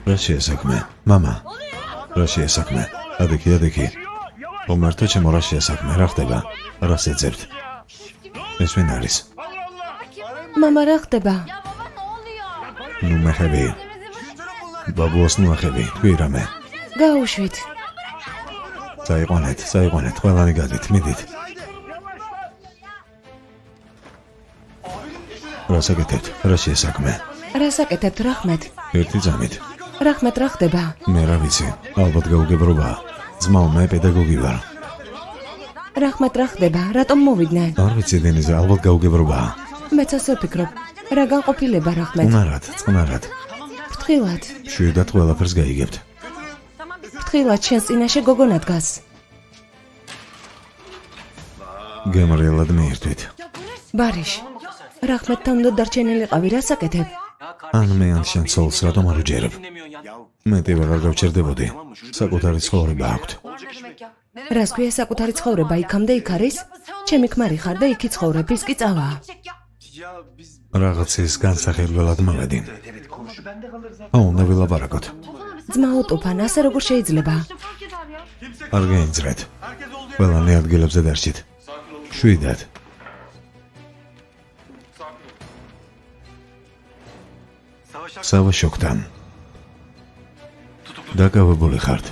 რა შეესაქმე? მამა. რა შეესაქმე? ადექი. მომართო ჩემო რა შეესაქმე? რა ხდება? რას ეძებთ? ეს ვინ არის? მამა რა ხდება? ნუ მეხები. ბაბუას ნუ ახები. თქვი რამე. გაუშვით. წაიყვანეთ, ყველანი გადით, მიდით. რა საკეთებთ? რა შეესაქმე? რა საკეთებთ, რახმეთ? ერთი ძამით. რახმეთ, რა ხდება? მე რა ვიცი, ალბათ გაუგებრობაა. ძმაო, მე პედაგოგი ვარ. რახმეთ, რა ხდება? რატომ მოვიდნენ? არ ვიცი, დენიზე, ალბათ გაუგებრობაა. მეც ასე ვფიქრობ. რა განყოფილება, რახმეთ? წყნარად. ფრთხილად. შვიდად ყველაფერს გაიგებთ. ფრთხილად შენს წინაშე გოგონა დგას. გემრიელად მიირთვით. ბარიშ, რახმეთთან უნდა დარჩენილიყავი, რა საკეთებ? ან მე ან შენ ცოლს რატომ არ უჯერებ? მეტი ვეღარ გავჩერდებოდი. საკუთარი ცხოვრება აქვთ. რას ქვია საკუთარი ცხოვრება, იქამდე იქ არის? ჩემი ქმარი ხარ და იქი ცხოვრებ, ის კი წავა. რაღაცის განსახილველად მოვედი. უნდა ვილაპარაკოთ. ძმაო ტუფან, ასე როგორ შეიძლება? არ გაინძრეთ. ყველანი ადგილებზე დარჩით. შვიდად. სავაშოქთან. დაკავებული ხართ.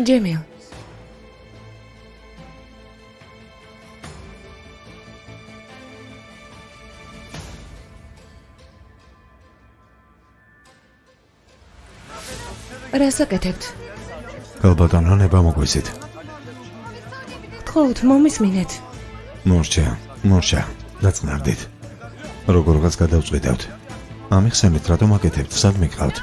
ჯემილ. რა საკეთებთ? გალბატონო, ნება მოგვიცით. გთხოვთ, მომისმინეთ. მორჩა, დაწნარდით. როგორღაც გადავწყვიტავთ. ამიხსენით, რატომ აკეთებთ, სად მიყავთ?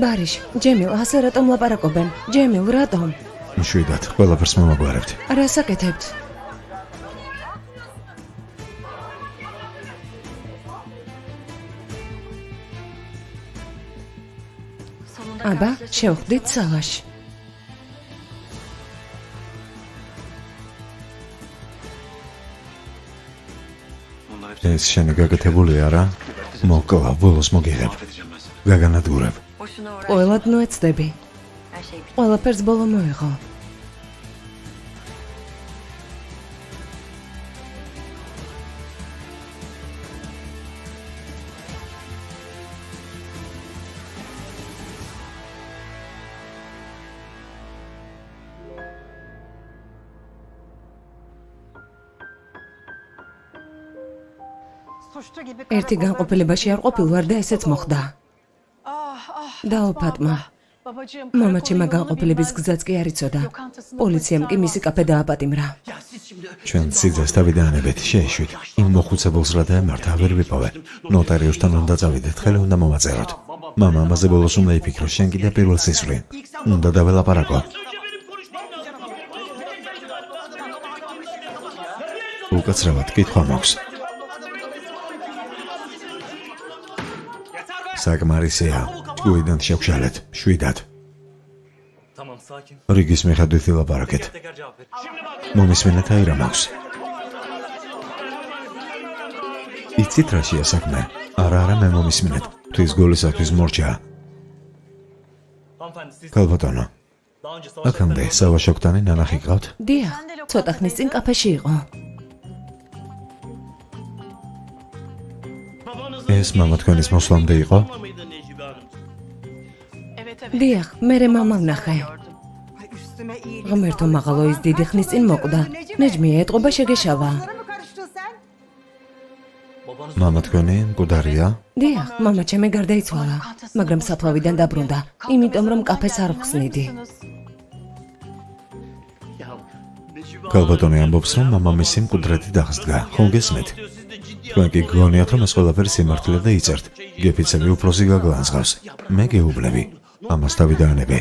ბარიშ, ჯემილ, ასე რატომ ლაპარაკობენ? ჯემილ, რატომ? შვიდად, ყველაფერს მომაგვარებთ. რა საკეთებთ? აბა, შევხვდით სავაში. ეს შენი გაკეთებული არა? მოკლა, ბოლოს მოგიღებ. გაგანადგურებ. ყველად ნუეცდები. ყველაფერს ბოლო მოიღო. ერთი განყოფილებაში არ ყოფილვარ და ესეც მოხდა. დაო ფატმა. მამა ჩემმა განყოფილების გზაც კი არ იცოდა. პოლიციამ კი მისი კაფე დააპატიმრა. ჩვენ სიძეს დავიდანებით, შეეშვით. იმ მოხუცებელს რა დაემართა, ვერ ვიპოვე. ნოტარიუსთან უნდა წავიდეთ, ხელი უნდა მოვაწეროთ. მამა ამაზე ბოლოს უნდა იფიქროს, შენ კიდე პირველ სისვრი. უნდა დაველაპარაკო. უკაცრავად, კითხვა მაქვს. საკმარისია, ჭკუიდან შევშალეთ, შვიდად. რიგის მიხედვით ვილაპარაკეთ. მომისმენეთ აი რა მაქვს. იცით რა შეასაქმე? არა, მე მომისმენეთ. თვის გოლისათვის მორჩა. გალბატონო. აქამდე სავაშოქთანი ნანახი გყავთ? დიახ, ცოტა ხნის წინ კაფეში იყო. ეს მამა თქვენის მოსვლამდე იყო? დიახ, მერე მამა ვნახე. ღმერთო მაღალო, ის დიდი ხნის წინ მოკვდა. ნეჯმია ეტყობა შეგეშავა. მამა თქვენი მკვდარია? დიახ, მამა ჩემი გარდაიცვალა, მაგრამ საფლავიდან დაბრუნდა, იმიტომ რომ კაფეს არ ვხსნიდი. გალბატონი ამბობს, რომ მამამისი მკვდრეთი დახსდგა, ხომ გესმით? თქვენ კი გგონიათ, რომ ეს ყველაფერი სიმართლე და იწერთ. გეფიცები უფროსი გაგლანძღავს. მე გეუბნები. ამას დავიდაანები.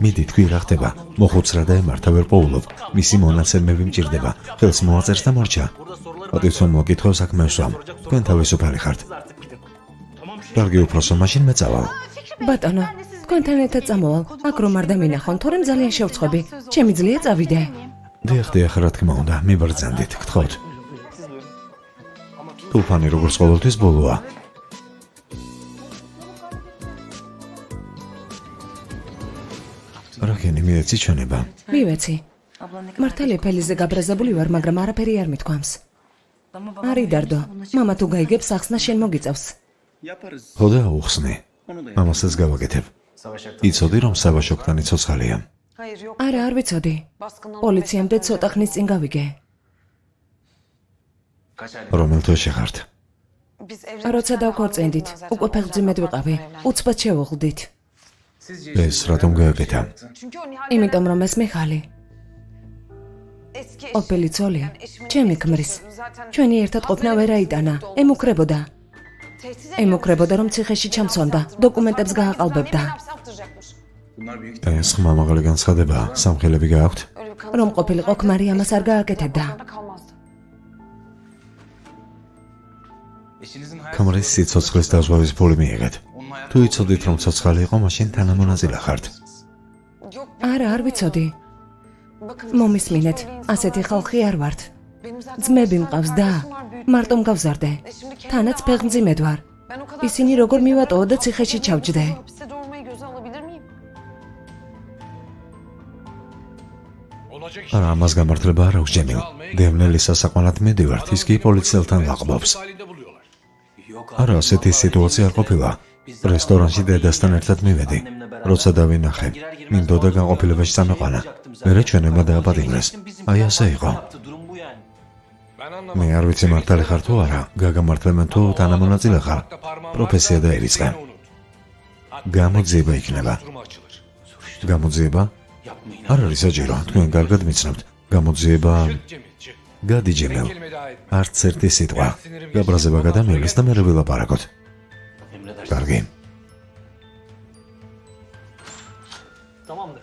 მიდი თქვი რა ხდება. მოხუცრა და ემართა ვერ პოულობ. მისი მონაცემები მჭირდება. ხელს მოაწერს და მორჩა. პატივცემ მოგითხოვ საქმეს ვამ. თქვენ თავისუფალი ხართ. კარგი უფროსო, მაშინ მე წავალ. ბატონო, თქვენთან ერთად წამოვალ. აქ რომ არ დამინახონ, თორემ ძალიან შევწყვები. ჩემი ძლია წავიდე. დიახ, რა თქმა უნდა, მიბრძანდით, გთხოვთ. თულფანი როგორც ყოველთვის ბოლოა. რაკენი მიეცი ჩვენება. მივეცი. მართალია ფელიზე გაბრაზებული ვარ, მაგრამ არაფერი არ მithქვამს. არი დარდო, მამა თუ გაიგებს ახსნა შენ მოგიწევს. ხოდა უხსნე. მამასაც გავაკეთებ. იცოდი რომ საბაშოქთანი ცოცხალია. არა, არ ვიცოდი. პოლიციამდე ცოტა ხნის წინ გავიგე. რომელ თვეში ხართ? როცა დავქორწინდით, უკვე ფეხმძიმედ ვიყავი. უცბად შევუხლდით. ეს რატომ გააკეთა? იმიტომ რომ ეს მიხალი. ყოფილი ცოლი, ჩემი ქმრის. ჩვენი ერთად ყოფნა ვერ აიტანა, ემუქრებოდა. ემუქრებოდა რომ ციხეში ჩამსვანდა, დოკუმენტებს გააყალბებდა. ეს ხმა მაღალი განცხადებაა, სამხელები გააქვთ? რომ ყოფილიყო ქმარი ამას არ გააკეთებდა. ქმრის სიცოცხლის დაზღვევის ფული მიიღეთ. თუ იცოდით რომ ცოცხალი იყო, მაშინ თანამონაწილე ხართ. არა, არ ვიცოდი. მომისმინეთ, ასეთი ხალხი არ ვართ. ძმები მყავს და მარტო მგავზარდე. თანაც ფეხმძიმედ ვარ. ისინი როგორ მივატოვო და ციხეში ჩავჯდე. არა, ამას გამართლება არ აქვს ჯემილ. დევნელი სასაყვანად მიდივართ, ის კი პოლიციელთან ლაყბობს. არა, ასეთი სიტუაცია არ ყოფილა. რესტორანში დედასთან ერთად მივედი. როცა დავინახე, მინდოდა განყოფილებაში წამეყვანა. მერე ჩვენებმა დააპატიმრეს. აი ასე იყო. მე არ ვიცი მართალი ხარ თუ არა, გაგამართლებენ თუ თანამონაწილე ხარ. პროფესია დაირიცხე. გამოძიება იქნება. გამოძიება? არ არის საჭირო, თქვენ კარგად მიცნობთ. გამოძიება გადი ჯემილ. არც ერთი სიტყვა. გაბრაზება გადამივლის და მერე ვილაპარაკოთ. კარგი.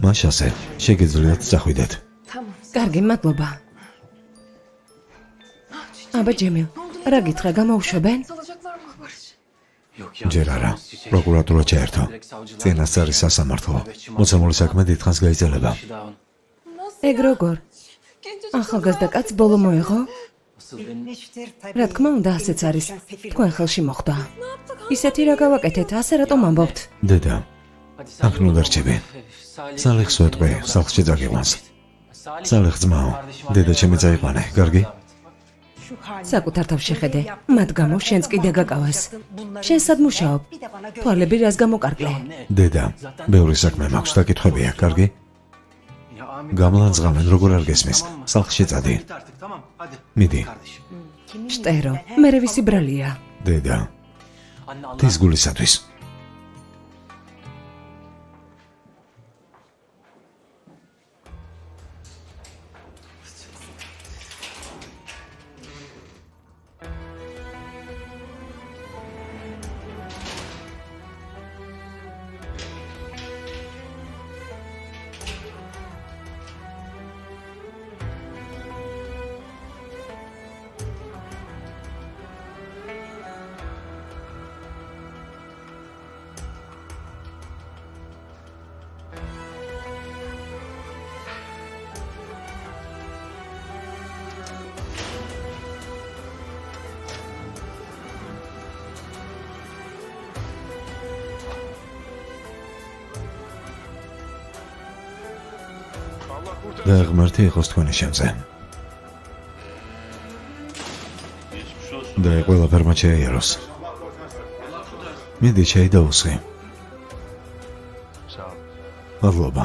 მაშასე, შეგიძლიათ წახვიდეთ. კარგი, მადლობა. აბა ჯემილ, რა გითხრა, გამოუშვებენ? ჯერ არა, პროკურატურა ჩაერთო. წინასწარი სასამართლო. მოცემული საქმე დიდხანს გაიწელება. ეგ როგორ? ახალგაზრდა კაცს ბოლო მოეღო? რა თქმა უნდა, ასეც არის. თქვენ ხელში მოხვდა. ისეთი რა გავაკეთეთ, ასე რატომ ამბობთ? დედა, აქ ნუ დარჩები. სალიხს ვეტყვი, სახლში წაგიყვანს. სალიხ ძმაო, დედა ჩემი წაიყვანე, კარგი? საკუთარ თავს შეხედე, მათ გამო შენც კიდე გაკავას. შენ სად მუშაობ? თვალები რას გამოკარკლე? დედა, ბევრი საქმე მაქვს, დაკითხვებია, კარგი? გამლანძღავენ, როგორ არ გესმის, სახლში წადი. მიდი. შტერო, მერე ვისი ბრალია? დედა, თვის გულისათვის. და ღმერთი იყოს თქვენი შემზე. და ყველაფერმა შეიაროს. მიდი ჩაი დაუსხი. მადლობა.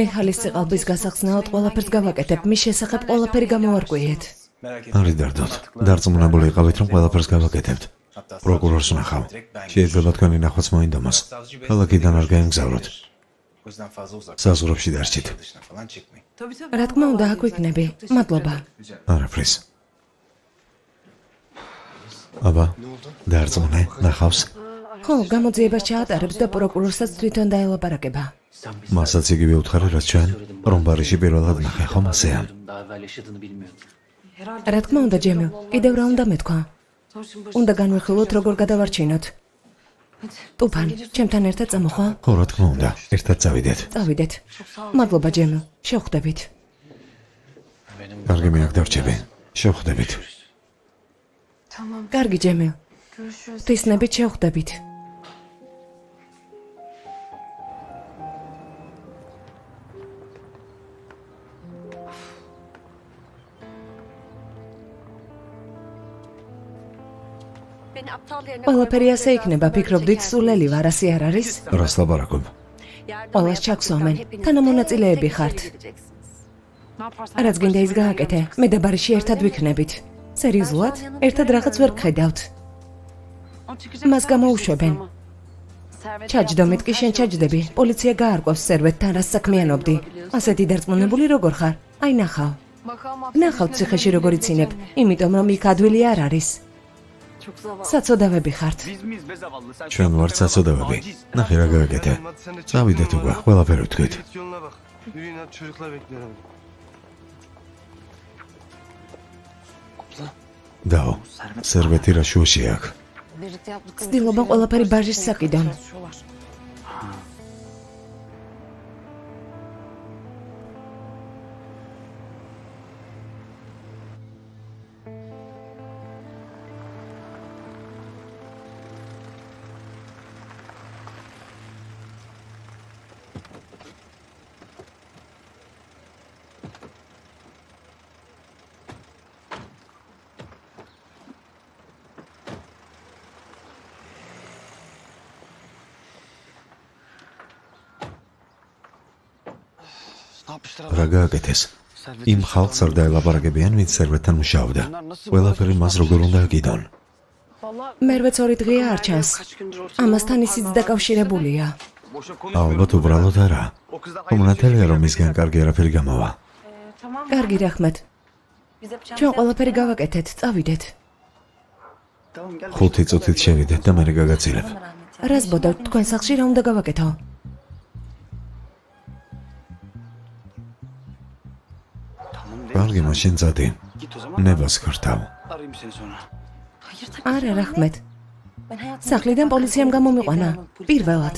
მიხალის სიყალბის გასახსნელად ყველაფერს გავაკეთებ, მის შესახებ ყველაფერი გამოვარკვიეთ. არი დარდოთ, დარწმუნებული იყავით რომ ყველაფერს გავაკეთებთ. პროკურორს ვნახავ. შეიძლება თქვენი ნახვაც მოინდომოს. ქალაქიდან არ გაემგზავროთ. საზღვრებში დარჩით. რა თქმა უნდა, აქ ვიქნები. მადლობა. არაფრის. აბა, დარწმუნე, ნახავს. ხო, გამოძიებას ჩაატარებს და პროკურორსაც თვითონ დაელაპარაკება. მასაც იგივე უთხარი, რაც ჩვენ, რომ ბარიში პირველად ნახე, ხომ ასეა? რა თქმა უნდა, ჯემილ, კიდევ რა უნდა მეთქვა? უნდა განვიხილოთ, როგორ გადავარჩინოთ. ტუფან, ჩემთან ერთად წამოხვა? ხო, რა თქმა უნდა, ერთად წავიდეთ. წავიდეთ. მადლობა, ჯემილ. შევხვდებით. კარგი, მე აქ დარჩები. შევხვდებით. კარგი, ჯემილ. ღვთისნებით შევხვდებით. ყველაფერი ასე იქნება, ფიქრობდით, სულელი ვარ, ასე არ არის? რას ლაპარაკობ? ყველას ჩაგვსვამენ. თანამონაწილეები ხართ. რაც გინდა ის გააკეთე, მე და ბარიში ერთად ვიქნებით. სერიოზულად? ერთად რაღაც ვერ გხედავთ. მას გამოუშვებენ. ჩაჯდომით კი შენ ჩაჯდები. პოლიცია გაარკვევს სერვეტთან, რას საქმიანობდი. ასეთი დარწმუნებული როგორ ხარ? აი ნახავ. ნახავთ ციხეში როგორ იცინებ, იმიტომ რომ იქ ადვილი არ არის. საწოდავები ხართ. ჩვენ ვართ საწოდავები. ნახე რა გააკეთე. წავიდეთ უკვე, ყველაფერი ვთქვით. დაო, სერვეტი რა შუაში აქ? ცდილობა ყველაფერი ბაჟის საკიდან. რა გააკეთეს? იმ ხალხს არ დაელაპარაკებიან, ვინც სერვეტთან მუშაობდა. ყველაფერი მას როგორ უნდა აკიდონ? მერვეც 2 დღეა არ ჩანს. ამასთან ისიც დაკავშირებულია. ალბათ უბრალოდ არა. უმნათელია, რომ მისგან კარგი არაფერი გამოვა. კარგი, რაჰმეთ. ჩვენ ყველაფერი გავაკეთეთ, წავიდეთ. 5 წუთით შევიდეთ და მერე გაგაცილებ. რას ბოდავთ, თქვენ სახლში რა უნდა გავაკეთო? კარგი, მაშინ წადი. ნებას გრთავ. არა, რაჰმეთ. სახლიდან პოლიციამ გამომიყვანა. პირველად.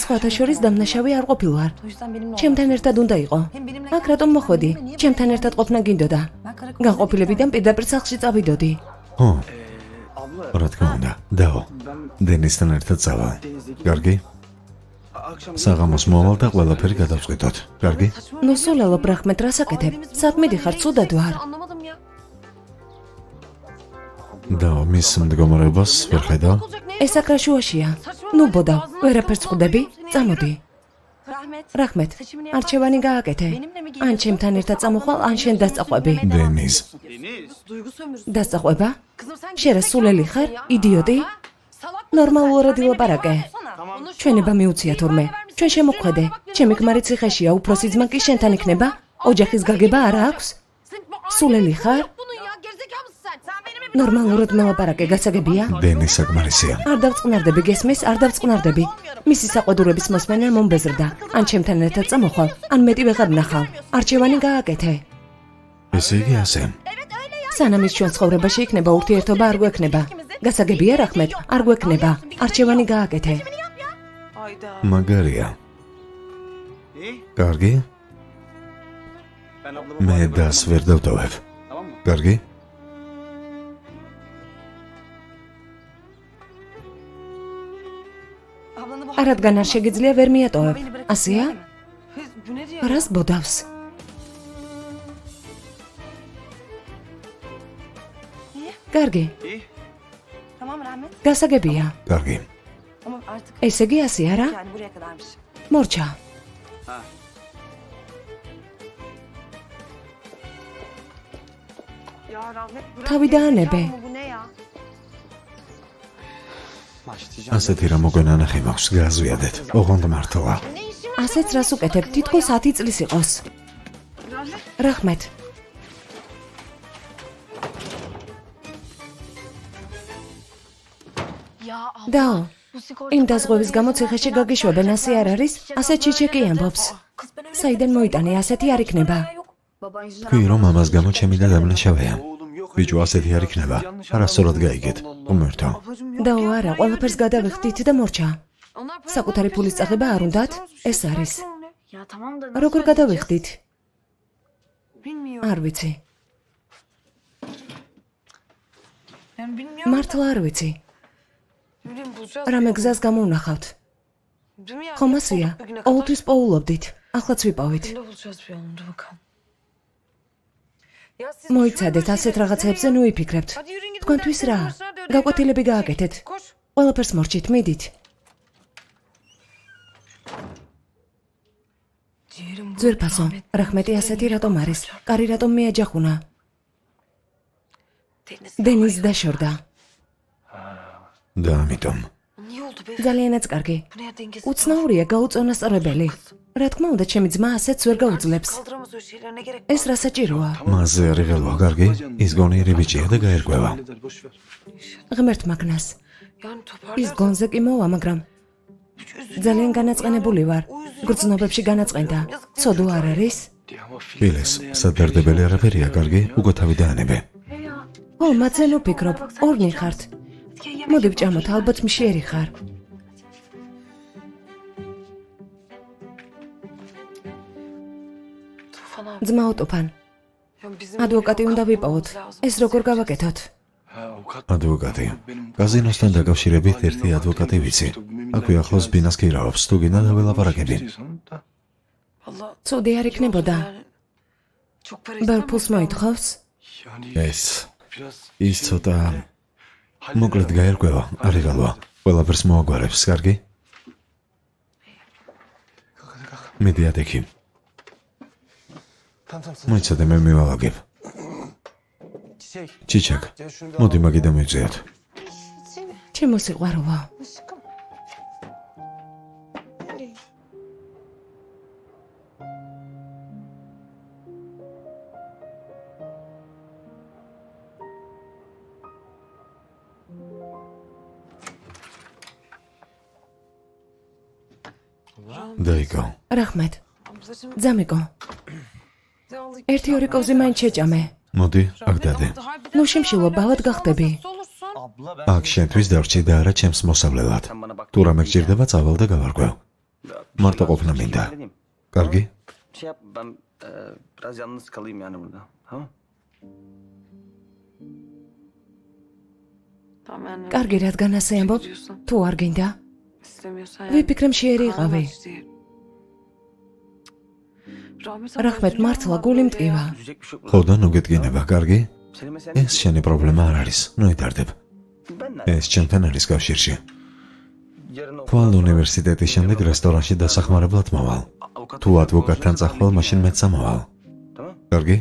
სხვათა შორის დამნაშავე არ ყოფილვარ. ჩემთან ერთად უნდა იყო. აქ რატომ მოხვედი? ჩემთან ერთად ყოფნა გინდოდა. განყოფილებიდან პირდაპირ სახლში წავიდოდი. ხო. რა თქმა უნდა, დაო. დენისთან ერთად წავალ. კარგი? საღამოს მოვალ და ყველაფერი გადავწყვიტოთ. კარგი? ნუ სულელო, რაჰმეთ, რას აკეთებ? სად მიდიხარ, ცუდად ვარ. დაო, მის მდგომარეობას ვერ ხედავ? ეს აქ რა შუაშია? ნუ ბოდავ, ვერაფერს ხვდები? წამოდი. რაჰმეთ, არჩევანი გააკეთე. ან ჩემთან ერთად წამოხვალ, ან შენ დასწაყვები. დენის. დასწაყვება? შენ რა სულელი ხარ? იდიოტი? ნორმალურად ილაპარაკე. ჩვენება მიუცია თურმე. ჩვენ შემოხვედე. ჩემი ქმარი ციხეშია, უფროსი ძმა კი შენთან იქნება? ოჯახის გაგება არა აქვს? სულელი ხარ? ნორმალურად მელაპარაკე, გასაგებია? დენის საკმარისია. არ დავწყნარდები, გესმის? არ დავწყნარდები. მისი საყვედურების მოსმენა მომბეზრდა. ან ჩემთან ერთად წამოხვალ, ან მეტი ვეღარ ნახავ. არჩევანი გააკეთე. ესე იგი ასე. სანამ ის ჩვენ ცხოვრებაში იქნება, ურთიერთობა არ გვექნება. გასაგებია, რაჰმეთ, არ გვექნება. არჩევანი გააკეთე. მაგარია. კარგი? მე დას ვერ დავტოვებ. კარგი? რადგან არ შეგიძლია ვერ მიატოვებ. ასეა? რას ბოდავს? კარგი. გასაგებია. კარგი. ესე იგი ასე არა? მორჩა. თავი დაანებე. ასეთი რა მოგვენანახი მაქვს, გააზვიადეთ. ოღონდ მართლა. ასეც რას უკეთებ, თითქოს 10 წლის იყოს. რაჰმეთ. დაო, იმ დაზღვევის გამო ციხეში გაგიშვებენ, ასე არ არის? ასე ჩიჩეკი ამბობს. საიდან მოიტანე, ასეთი არ იქნება. თქვი რომ ამას გამო ჩემი და დამნაშავეა. ბიჭო, ასეთი არ იქნება. არასწორად გაიგეთ. უმერთო. დაო, არა, ყველაფერს გადავიხდით და მორჩა. საკუთარი ფულის წაღება არ უნდათ? ეს არის. როგორ გადავიხდით? არ ვიცი. მართლა არ ვიცი. რამე გზას გამოვნახავთ. ხომ ასეა? ყოველთვის პოულობდით. ახლაც ვიპოვით. მოიცადეთ, ასეთ რაღაცებზე ნუ იფიქრებთ. თქვენთვის რა? გაკვეთილები გააკეთეთ. ყველაფერს მორჩით, მიდით. ძვირფასო, რახმეტი ასეთი რატომ არის? კარი რატომ მიაჯახუნა? დენის დაშორდა. და ამიტომ. ძალიანაც კარგი. უცნაურია გაუწონასწორებელი. რა თქმა უნდა, ჩემი ძმა ასეთს ვერ გაუძლებს. ეს რა საჭიროა? მასზე არ იღელვა, კარგი? ის გონიერი ბიჭია და გაერკვევა. ღმერთ მაგნას. ის გონზე კი მოვა, მაგრამ ძალიან განაწყენებული ვარ. გრძნობებში განაწყენდა. ცოდო არ არის? ფილეს, სადარდებელი არაფერია, კარგი? უკვე თავი დაანებე. ო, მათზე ნუ ფიქრობ, ორნი ხართ. მოდი ვჭამოთ, ალბათ მშიერი ხარ. ძმაო ტუფან, ადვოკატი უნდა ვიპოვოთ. ეს როგორ გავაკეთოთ? ადვოკატი. კაზინოსთან დაკავშირებით ერთი ადვოკატი ვიცი. აქვე ახლოს ბინას ქირავობს, თუ გინდა დაველაპარაკები. ცუდი არ იქნებოდა. ბევრ ფულს მოითხოვს? ის ცოტა მოკლედ გაერკვევა, არ იღალვა. ყველაფერს მოაგვარებს, კარგი? მიდი ატექი. მოიცადე, მე მივალაგებ. ჩიჩაკ, მოდი მაგიდან მივწიოთ. ჩემო სიყვარულო. დაიკო. რახმეტ. ძამიკო. ერთი ორი კოვზი მაინც შეჭამე. მოდი, აქ დადე. ნუ შემშილო, ბავად გახდები. აქ შენთვის დარჩი და არა ჩემს მოსავლელად. თუ რამე გჭირდება, წავალ და გავარკვევ. მარტო ყოფნა მინდა. კარგი? Biraz yalnız kalayım yani burada. Tamam? კარგი, რადგან ასე ამბობ, თუ არ გინდა? ვიფიქრე მშიერი იყავი. რახმეტ, მართლა გული მტკივა. ხო და ნუ გეტკინება, კარგი? ეს შენი პრობლემა არ არის, ნუ იტარდებ. ეს ჩემთან არის კავშირში. თვალ უნივერსიტეტის შემდეგ რესტორანში დასახმარებლად მოვალ. თუ ადვოკატთან წახვალ, მაშინ მეც ამოვალ. კარგი?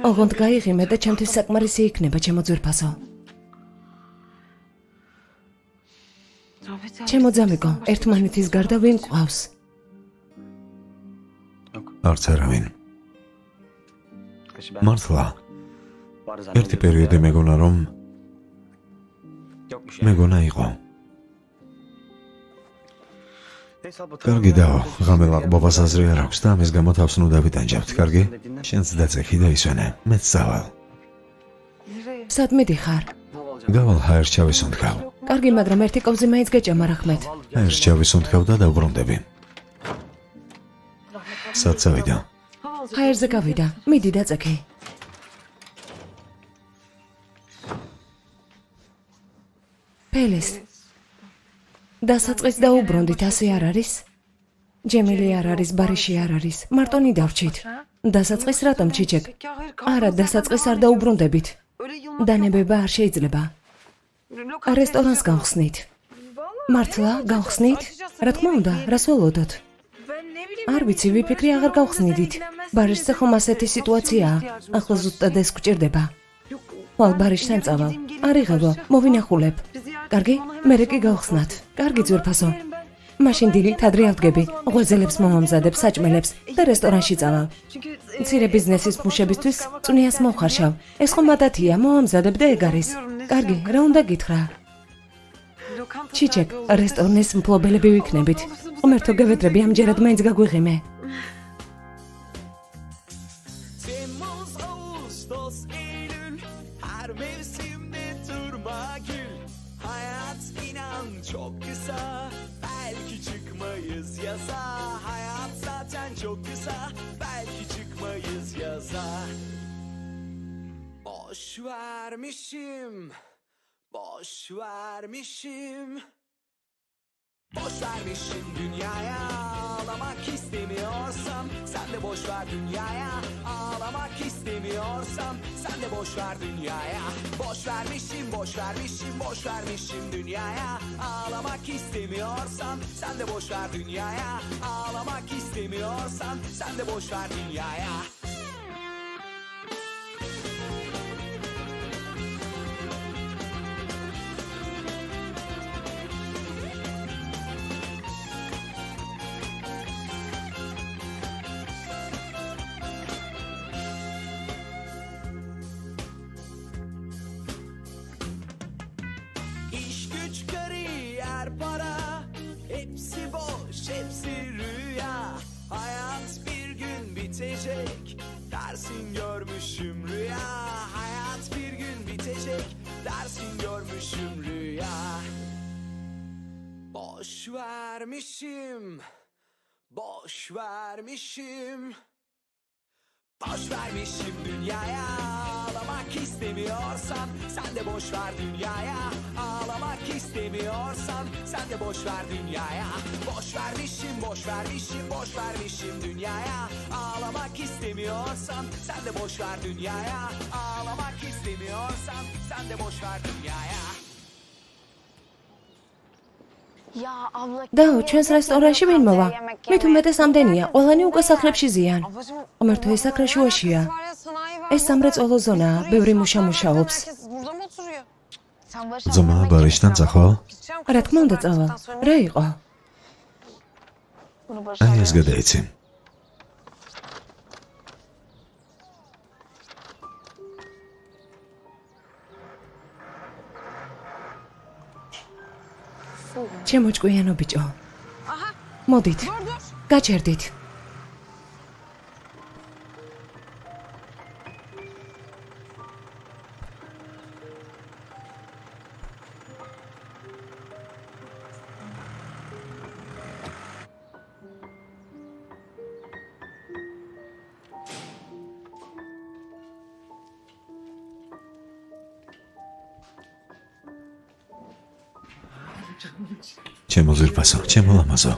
ოღონდ გაიღიმე და ჩემთვის საკმარისი იქნება, ჩემო ძვირფასო. ჩემო ძამიკო, ერთმანეთის გარდა ვინ ყავს? არც არავინ. მართლა, ერთი პერიოდი მეგონა რომ მეგონა იყო. კარგი დაო, ღამე ლაღბობას აზრი არ აქვს და ამის გამო თავს ნუ დავიტანჯავთ, კარგი? შენც დაწექი და ისვენე, მეც წავალ. სად მიდიხარ? გავალ ჰაერჩავის უნთქავ. კარგი, მაგრამ ერთი კოვზი მაინც გეჭამა, რახმეტ. ჰაერჩავის უნთქავ და დავბრუნდები. სად წავიდა? ჰაერზე გავიდა, მიდი დაწექი. ფელის. დასაწყის დაუბრუნდით, ასე არ არის? ჯემილი არ არის, ბარიში არ არის, მარტონი დავჭით. დასაწყის რატომ ჩიჩეკ? არა, დასაწყის არ დაუბრუნდებით. დანებება არ შეიძლება. რესტორანს გავხსნით. მართლა გავხსნით? რა თქმა უნდა, რას ველოდოთ? არ ვიცი, ვიფიქრე აღარ გავხსნიდით. ბარიშზე ხომ ასეთი სიტუაციაა. ახლა ზუსტად ეს გვჭირდება. ვალ, ბარიშთან წავალ. არ იღალო, მოვინახულებ. კარგი? მერე კი გავხსნათ. კარგი ძვირფასო. მაშინ დილით ადრე ავდგები, ღვეძელებს მომამზადებ, საჭმელებს და რესტორანში წავალ. მცირე ბიზნესის მუშებისთვის წვნიას მოვხარშავ. ეს ხომ ადათია, მომამზადებ და ეგ არის. კარგი, რა უნდა გითხრა? ჩიჩეკ, რესტორნის მფლობელები ვიქნებით. ღმერთო გევედრები ამჯერად მაინც გაგვიღიმე. Temmuz, Ağustos, Eylül, her mevsimde durma gül. Hayat inan çok kısa, belki çıkmayız yaza. Hayat zaten çok kısa, belki çıkmayız yaza. Boş vermişim, boş vermişim. Boş vermişim dünyaya, ağlamak istemiyorsam sen de boş ver dünyaya. Ağlamak istemiyorsam sen de boş ver dünyaya. Boş vermişim, boş vermişim, boş vermişim dünyaya. Ağlamak istemiyorsam sen de boş ver dünyaya. Ağlamak istemiyorsan sen de boş ver dünyaya. İş güç kariyer para hepsi boş hepsi rüya. Hayat bir gün bitecek dersin görmüşüm rüya. Hayat bir gün bitecek dersin görmüşüm rüya. Boş vermişim, boş vermişim. Boş vermişim dünyaya, ağlamak istemiyorsan sen de boş ver dünyaya. Ağlamak istemiyorsan sen de boş ver dünyaya. Boş vermişim, boş vermişim, boş vermişim dünyaya. Ağlamak istemiyorsan sen de boş ver dünyaya. Ağlamak istemiyorsan sen de boş ver dünyaya. დაო, ჩვენს რესტორანში ვინ მოვა? მით უმეტეს ამდენია, ყველანი უკვე სახლებში ზიან. ღმერთო, ეს აქ რა შუაშია? ეს სამრეწველო ზონაა, ბევრი მუშა მუშაობს. ძმა ბარიშთან წახვალ? რა თქმა უნდა წავალ. რა იყო? აი ეს გადაიცი. ჩემო ჭკვიანო ბიჭო. მოდით. გაჩერდით. ჩემო ზირფასო, ჩემო ლამაზო.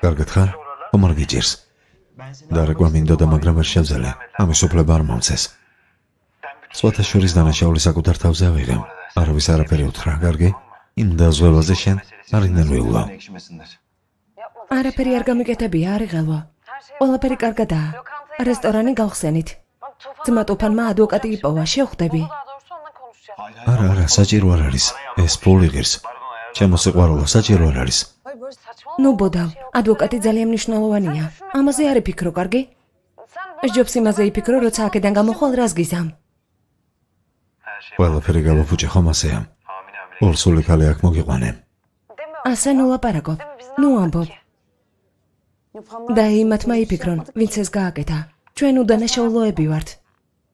კარგად ხარ? ხომ არ გიჭირს? დარეკვა მინდოდა, მაგრამ ვერ შევძელე. ამის უფლება არ მომცეს. სხვათა შორის დანაშაული საკუთარ თავზე ავიღებ. არავის არაფერი უთხრა, კარგი? იმ დაზღვევაზე შენ არ ინერვიულო. არაფერი არ გამიკეთებია, არიღელვა. ყველაფერი კარგადაა. რესტორანი გავხსენით. ძმა ტუფანმა ადვოკატი იპოვა, შევხვდები. არა, საჭირო არ არის. ეს ფული ღირს. ჩემო სიყვარულო, საჭირო არ არის. ნუ ბოდავ, ადვოკატი ძალიან მნიშვნელოვანია. ამაზე არ იფიქრო, კარგი? ჯობს იმაზე იფიქრო, როცა აქედან გამოხვალ რას გიზამ. ყველაფერი გავაფუჭე, ხომ ასეა? ორსული ქალი აქ მოგიყვანე. ასე ნუ ლაპარაკობ. ნუ ამბობ. და იმათმა იფიქრონ, ვინც ეს გააკეთა. ჩვენ უდანაშაულოები ვართ.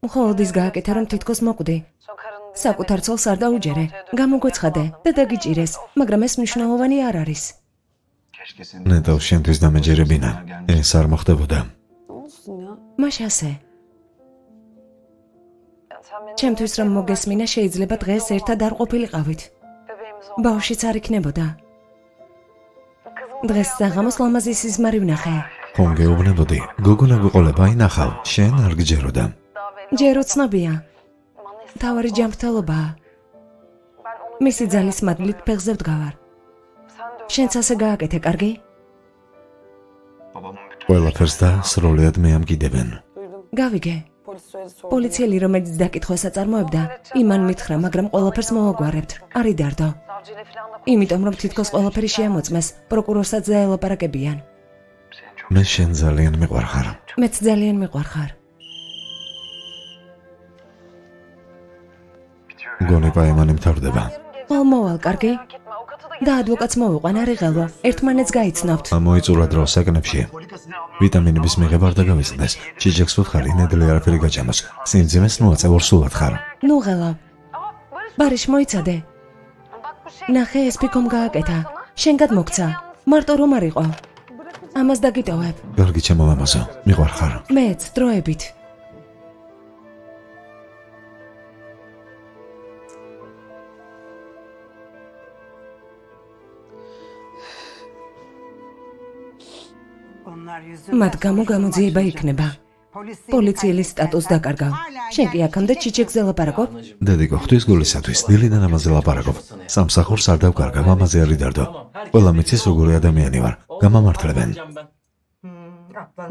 მხოლოდ ის გააკეთა, რომ თითქოს მოკვდი. საკუთარ ცოლს არ დაუჯერე. გამოგვეცხადე და დაგიჭირეს, მაგრამ ეს მნიშვნელოვანი არ არის. ნეტავ შენთვის დამეჯერებინა. ეს არ მოხდებოდა. მაშ ასე. ჩემთვის რომ მოგესმინა, შეიძლება დღეს ერთად არ ყოფილიყავით. ბავშვიც არ იქნებოდა. დღეს საღამოს ლამაზი სიზმარი ვნახე. ხომ გეუბნებოდი, გოგონა გვიყოლება, აი ნახავ, შენ არ გიჯეროდა. ჯერო ცნობია. თავარი ჯანმრთელობაა. მისი ძალის მადლით ფეხზე ვდგავარ. შენც ასე გააკეთე, კარგი? ყველაფერს და სრულად მე ამკიდებენ. გავიგე. პოლიციელი, რომელიც დაკითხვას აწარმოებდა, იმან მითხრა, მაგრამ ყველაფერს მოვაგვარებთ. არ იდარდო. იმიტომ რომ თითქოს ყველაფერი შეამოწმეს, პროკურორსაც დაელაპარაკებიან. მე შენ ძალიან მიყვარხარ. მეც ძალიან მიყვარხარ. გონი პაემანი მთავრდება. მოვალ, კარგი. და ადვოკატს მოვიყვან, არ იღელვა. ერთმანეთს გაიცნობთ. მოიწურა დრო საკნებში. ვიტამინების მიღება არ დაგავიწყდეს. ჩიჩექს ვუთხარი, ნედლი არაფერი გაჭამოს. სიმძიმეს ნუაწევ სულად ხარ. ნუ ღელა. ბარიშ მოიცადე. ნახე ეს ფიქომ გააკეთა. შენგად მოგცა. მარტო რომ არ იყო. ამას დაგიტოვებ. კარგი ჩემო ლამაზო, მიყვარ ხარ. მეც დროებით. მათ გამოძიება იქნება. პოლიციელის სტატუს დაკარგავ. შენ კი აქამდე ჩიჩეკზე ლაპარაკობ? დედიკო, ღვთის გულისათვის, დილიდან ამაზე ლაპარაკობ. სამსახურს არ დავკარგავ, ამაზე არ იდარდო. ყველა მიცის როგორი ადამიანი ვარ. გამამართლებენ.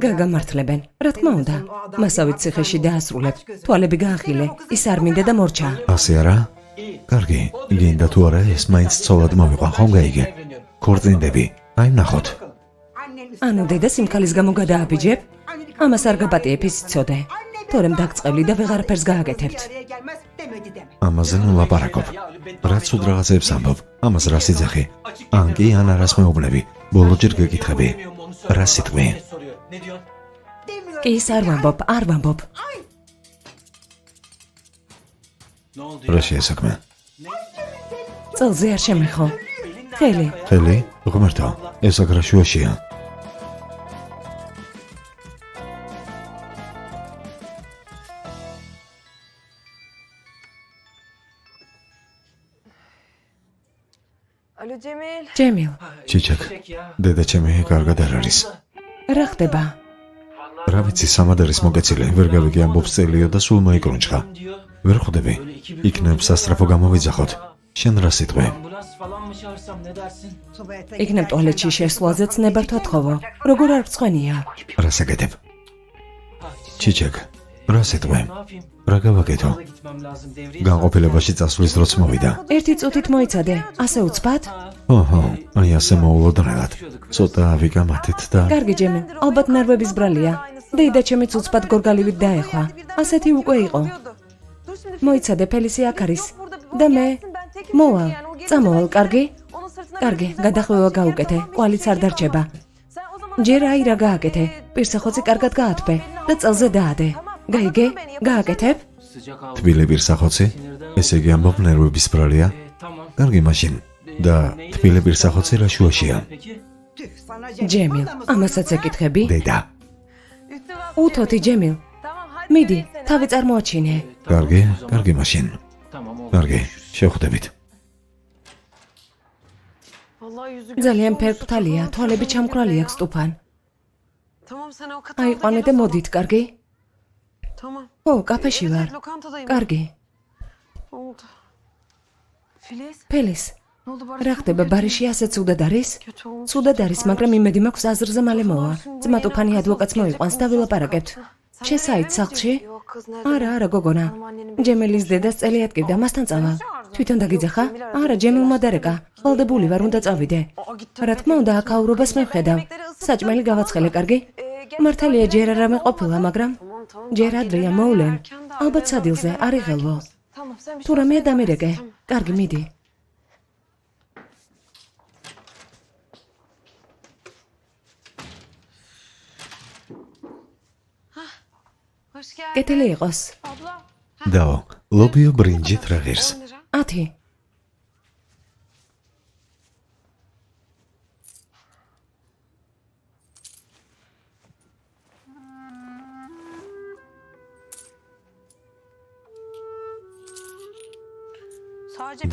გაგამართლებენ. რა თქმა უნდა. მასავით ციხეში დაასრულებ. თვალები გაახილე. ის არ მინდა და მორჩა. ასე არა? კარგი, გინდა თუ არა ეს მაინც ცოლად მოვიყვან, ხომ გაიგე? ქორწინდები. აი ნახოთ. ანუ დედა სიმქალის გამო გადააბიჯებ? ამას არ გაპატიებ ის იცოდე. თორემ დაგწყევლი და ვეღარაფერს გააკეთებთ. ამაზე ნუ ლაპარაკობ. რაც უდ რაღაცებს ამბობ, ამას რა სიძახი? ან კი ან არას მეუბნები. ბოლოჯერ გეკითხები. რა სიტყვი? კი ის არ ვამბობ. რა შეესაქმე? წელზე არ შემეხო. ხელი. ხელი? ღმერთო, ეს აქ რა შუაშია? ჯემილ, ჩიჩეკ, დედა ჩემი კარგად არ არის. რა ხდება? რა ვიცი, სამადარის მოკეცილი, ვერ გავიგე ამბობს წელიო და სულ მოიკრუნჩხა. ვერ ხვდები. იქნებ სასტრაფო გამოვიძახოთ. შენ რა სიტყვი? იქნებ ტუალეტში შესვლაზეც ნებართვა თხოვო. როგორ არ გწვენია? რა საკეთებ? ჩიჩეკ, რა სიტყვი? რა გავაკეთო? განყოფილებაში წასვლის დროც მოვიდა. ერთი წუთით მოიცადე, ასე უცბად? ოჰო, აი ასე მოულოდნელად. ცოტა ავიკამათით და კარგი ჯემილ, ალბათ ნერვების ბრალია. დეიდა ჩემიც უცბად გორგალივით დაეხვა. ასეთი უკვე იყო. მოიცადე, ფელისი აქ არის. და მე მოვალ, წამოვალ, კარგი? კარგი, გადახვევა გაუკეთე, კვალიც არ დარჩება. ჯერ აი რა გააკეთე, პირსახოცი კარგად გაათბე და წელზე დაადე. გაიგე? გააკეთებ? თბილი პირსახოცი? ესე იგი ამბობ ნერვების ბრალია? კარგი მაშინ. და თბილი პირსახოცი რა შუაშია? ჯემილ, ამასაც ეკითხები? დედა. უთოთი ჯემილ. მიდი, თავი წარმოაჩინე. კარგი მაშინ. კარგი, შევხვდებით. ძალიან ფერფთალია, თვალები ჩამკრალი აქვს სტუფან. აიყვანე და მოდით, კარგი? ო, კაფეში ვარ. კარგი. ფელის, რა ხდება, ბარიში ასეც უდად არის? ცუდად არის, მაგრამ იმედი მაქვს აზრზე მალე მოვა. ძმა ტუფანი ადვოკატს მოიყვანს და ვილაპარაკებთ. შესაით სახლში? არა, გოგონა. ჯემილის დედას წელი ატკივდა, მასთან წავალ. თვითონ დაგიძახა? არა, ჯემილმა დარეკა. ვალდებული ვარ, უნდა წავიდე. რა თქმა უნდა, აქაურობას მივხედავ. საჭმელი გავაცხელე, კარგი? მართალია ჯერ არ ამეყოფილა, მაგრამ ჯერ ადრეა მოვლენ. ალბათ სადილზე, არ იღელვო. თუ რამეა დამირეკე. კარგი, მიდი. კეთილი იყოს. დაო, ლობიო ბრინჯით რა ღირს? 10.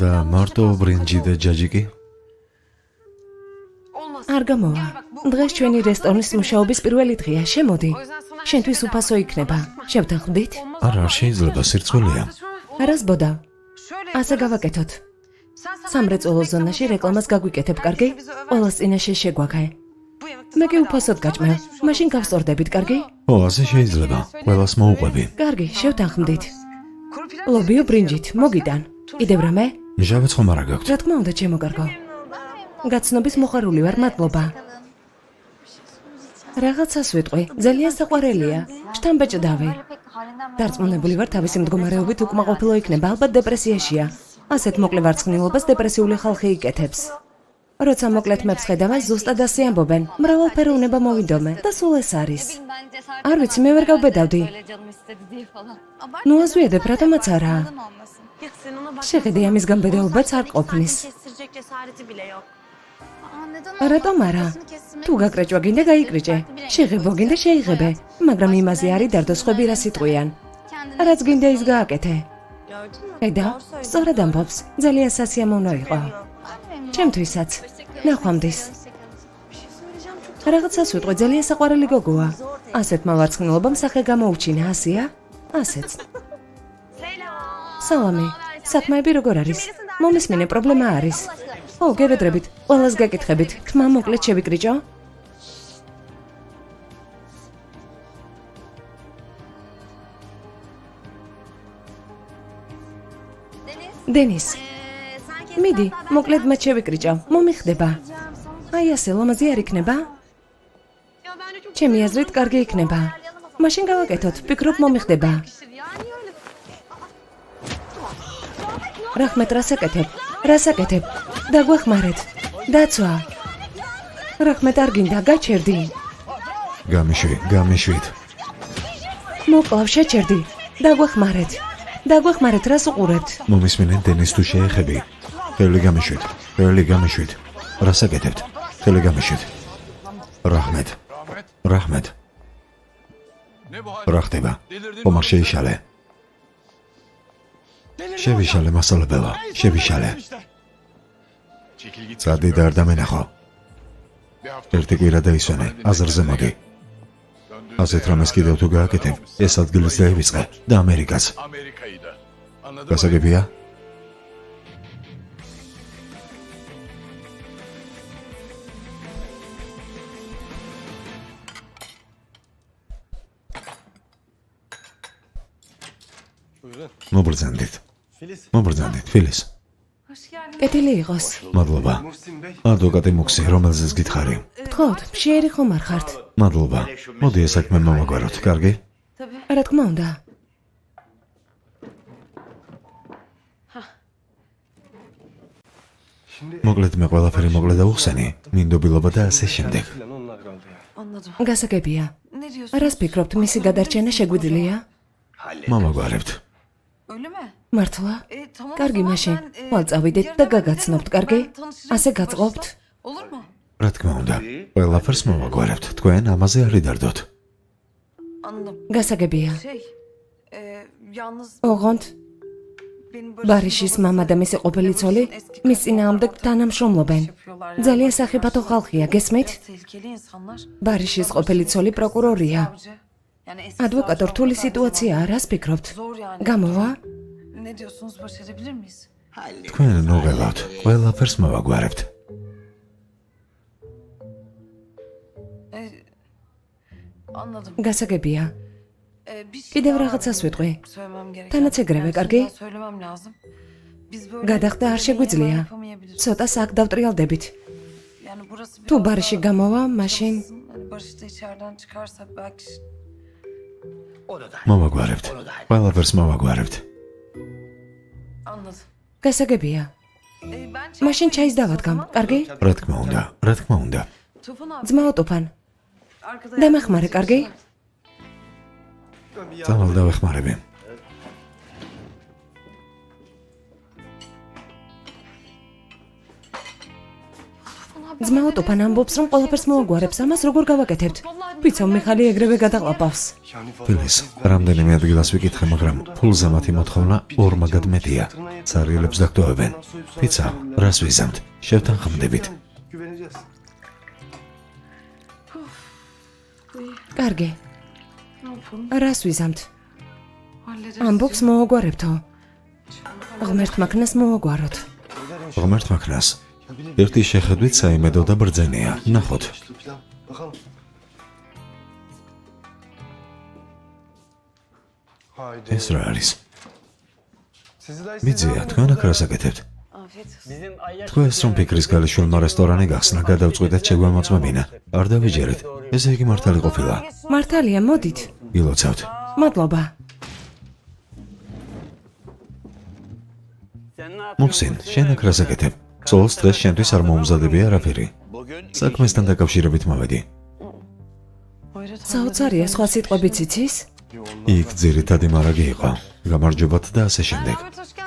და მარტო ბრინჯი და ჯაჯიკი? არ გამოვა. დღეს ჩვენი რესტორნის მუშაობის პირველი დღეა, შემოდი. შენთვის უფასო იქნება. შევთანხმდით? არ შეიძლება, სირცველია. არას ბოდა. ასე გავაკეთოთ. სამრეწველო ზონაში რეკლამას გაგვიკეთებ, კარგი? ყველას წინაშე შეგვაქე. მე კი უფასოდ გაჭმევ. მაშინ გავსწორდებით, კარგი? ო, ასე შეიძლება. ყველას მოუყვები. კარგი, შევთანხმდით. ლობიო ბრინჯით, მოგიტან. კიდევ რამე? ჟავეც ხომ არა გაქვთ? რა თქმა უნდა, ჩემო კარგო. გაცნობის მოხარული ვარ, მადლობა. Რაღაცას ვიტყვი, ძალიან საყვარელია. შთამბეჭდავი. დარწმუნებული ვარ, თავისი მდგომარეობით უკმაყოფილო იქნება, ალბათ დეპრესიაშია. ასეთ მოკლე ვარცხნილობას დეპრესიული ხალხი იკეთებს. როცა მოკლედ მეფს ხედავ, ზუსტად ასე ამბობენ. მრავალფეროვნება მოვიდომე და სულ ეს არის. არ ვიცი, მე ვერ გავბედავდი. ნუ აზვიედებ, რატომაც არა. შეხედე, ამის გამბედაობაც არ ყოფნის. რატომ არა? თუ გაკრეჭვა გინდა გაიკრეჭე. შეღებო გინდა შეიღებე, მაგრამ იმაზე არის დარდო სხვები რა სიტყვიან. რაც გინდა ის გააკეთე. ხედა, სწორად ამბობს, ძალიან სასიამოვნო იყო. ჩემთვისაც. ნახვამდის. რაღაცას ვიტყვი, ძალიან საყვარელი გოგოა. ასეთმა ვარცხნილობამ სახე გამოუჩინა, ასეა? ასეც. სალამი. საქმეები როგორ არის? მომისმინე, პრობლემა არის. ო, გევედრებით, ყველას გაკითხებით, თმა მოკლედ შევიკრიჭო? დენის. მიდი, მოკლედ მათ შევიკრიჭო, მომიხდება. აი ასე, ლამაზი არ იქნება? ჩემი აზრით, კარგი იქნება. მაშინ გავაკეთოთ, ვფიქრობ მომიხდება. რახმეტ, რას აკეთებ? დაგვეხმარეთ. დაცვა. რახმეტ, არ გინდა, გაჩერდი. გამიშვით. მოკლავ, შეჩერდი. დაგვეხმარეთ, რას უყურებთ? მომისმენთ დენის თუ შეეხები. ხელი გამიშვით. რას აკეთებთ? ხელი გამიშვით. რაჰმეთ. რა ხდება? ომარ შეიშალე. შევიშალე მასალებელა, შევიშალე. წადი და არ დამენახო. ერთი კვირა დაისვენე, აზრზე მოდი. ასეთ რამეს კიდევ თუ გააკეთებ, ეს ადგილიც დაივიწყე და ამერიკაც. გასაგებია? მობრძანდით, ფილის. კეთილი იყოს. მადლობა. ადვოკატი მუქსი, რომელზეც გითხარი. თხოვთ, მშიერი ხომ არ ხართ? მადლობა. მოდი ეს საქმე მომაგვაროთ, კარგი? რა თქმა უნდა. მოკლედ მე ყველაფერი მოკლედ აუხსენი, მინდობილობა და ასე შემდეგ. გასაგებია. რას ფიქრობთ, მისი გადარჩენა შეგვიძლია? მომაგვარებთ. მართლა? კარგი, მაშინ ხვალ წავიდეთ და გაგაცნობთ, კარგი? ასე გაწყობთ? რა თქმა უნდა, ყველაფერს მომაგვარებთ, თქვენ ამაზე არ იდარდოთ. გასაგებია. ოღონდ ბარიშის მამა და მისი ყოფილი ცოლი მის წინააღმდეგ თანამშრომლობენ. ძალიან სახიფათო ხალხია, გესმით? ბარიშის ყოფილი ცოლი პროკურორია. ადვოკატო, რთული სიტუაციაა, რას ფიქრობთ? გამოვა? თქვენ ნუღელავთ, ყველაფერს მოვაგვარებთ. გასაგებია. კიდევ რაღაცას ვიტყვი. თანაც ეგრევე, კარგი? გადახდა არ შეგვიძლია. ცოტა აქ დავტრიალდებით. თუ ბარიში გამოვა, მაშინ მოვაგვარებთ. ყველაფერს მოვაგვარებთ. გასაგებია. მაშინ ჩაის დავადგამ, კარგი? რა თქმა უნდა. ძმაო ტუფან. დამეხმარე, კარგი? წავალ დავეხმარები. ძმაო ტუფან ამბობს, რომ ყველაფერს მოვაგვარებს, ამას როგორ გავაკეთებთ? ვიცავ, მიხალი ეგრევე გადაყლაპავს. ფილის, რამდენიმე ადგილას ვიკითხე, მაგრამ ფულზე მათი მოთხოვნა ორმაგად მეტია. ცარიელებს დაგტოვებენ. ვიცავ, რას ვიზამთ? შევთანხმდებით. კარგი. რას ვიზამთ? ამბობს მოვაგვარებთო. ღმერთ მაქნას მოვაგვაროთ. ღმერთ მაქნას. ერთი შეხედვით საიმედო და ბრძენია. ნახოთ. ეს რა არის? მიძია, თქვენ აქ რას აკეთებთ? თქვენს რომ ფიქრის გალიშვილმა რესტორანი გახსნა, გადავწყვიტეთ შეგვემოწმებინა. არ დავიჯერეთ. ესე იგი მართალი ყოფილა. მართალია, მოდით. ილოცავთ. მადლობა. მუსინ, შენ აქ რას აკეთებ? წოლს დღეს შენთვის არ მოუმზადებია არაფერი. საქმესთან დაკავშირებით მოვედი. საოცარია სხვა სიტყვებიც იცის? იქ ძირითადი მარაგი იყო. გამარჯობათ და ასე შემდეგ.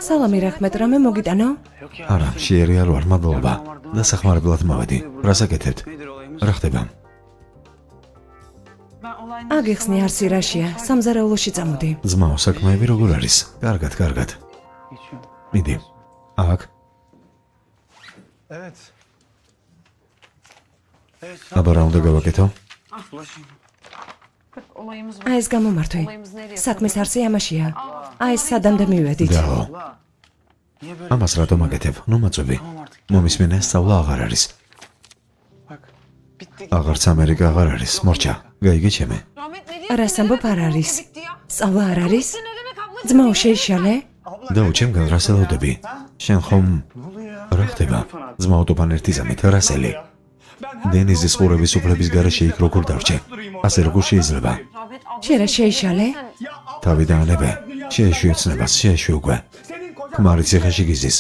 სალამი რაჰმეტ, რამე მოგიტანო? არა, შეერი არ ვარ, მადლობა. დასახმარებლად მოვედი. რას აკეთებთ? რა ხდება? აგიხსნი არსი რაშია, სამზარეულოში წამოდი. ძმაო, საქმეები როგორ არის? კარგად, კარგად. მიდი. აქ. Evet. Evet. აბა რა უნდა გავაკეთო? აი ეს გამომართვი. საქმის არსი ამაშია. აი ეს სადამდე მივედით. დაო. ამას რატომ აკეთებ? ნუ მაწვევი. მომისმენე, სწავლა აღარ არის. Bak. Bitti. აღარც ამერიკა აღარ არის. მორჩა, გაიგე ჩემე. რას ამბობ არ არის? სწავლა არ არის? ძმაო შეიშალე? დაო, ჩემგან რას ელოდები? შენ ხომ რა ხდება? ძმაო ტოფან ერთი ზამით რასელი. დენიზის ყურების უფლების გარეშე იქ როგორ დავრჩე? ასე როგორ შეიძლება? შენ რა შეიშალე? თავი დაანებე. შეეშვი ოცნებას, შეეშვი უკვე. ქმარი ციხეში გიზის.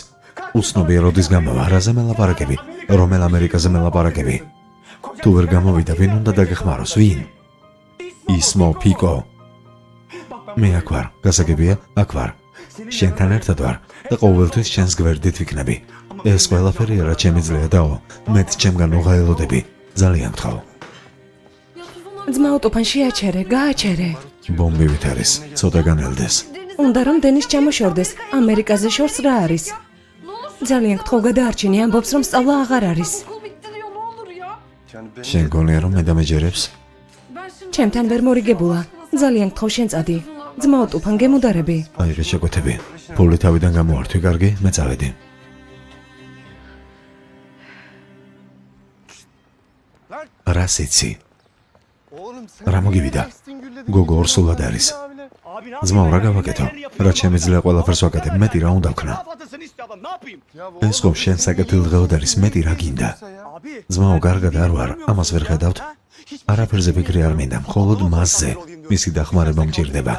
უცნობია როდის გამოვა, რაზე მელაპარაკები? რომელ ამერიკაზე მელაპარაკები? თუ ვერ გამოვიდა, ვინ უნდა დაგეხმაროს, ვინ? ისმო ფიკო. მე აქ ვარ, გასაგებია, აქ ვარ. შენთან ერთად ვარ და ყოველთვის შენს გვერდით ვიქნები. ეს ყველაფერი არა შემიძლია დაო, მეც ჩემგან უღაელოდები. ძალიან გთხოვ. ძმაო ტოფან შეაჩერე, გააჩერე. ბომბივით არის, ცოტა განელდეს. უნდა რომ დენის ჩამოშორდეს, ამერიკაზე შორს რა არის? ძალიან გთხოვ გადაარჩინე, ამბობს რომ სწავლა აღარ არის. Yani ben შენ გონია რომ მე დამეჯერებს? ჩემთან ვერ მორიგებულა. ძალიან გთხოვ შენ წადი. ძმაო ტუფან გემუდარები. აიღე შეკვეთები. ფული თავიდან გამოართვი, კარგი, მე წავედი. რას იცი? oğlum sen რა მოგივიდა? Justin Gül'le გოგო ორსულად არის. ძმაო, რა გავაკეთო? რა შემიძლია ყველაფერს ვაკეთებ, მეტი რა უნდა ვქნა? ეს ხომ შენ საკეთილდღეოდ არის, მეტი რა გინდა? ძმაო, კარგად არ ვარ, ამას ვერ ხედავთ? არაფერზე ფიქრი არ მინდა, მხოლოდ მასზე. მისი დახმარება მჭირდება.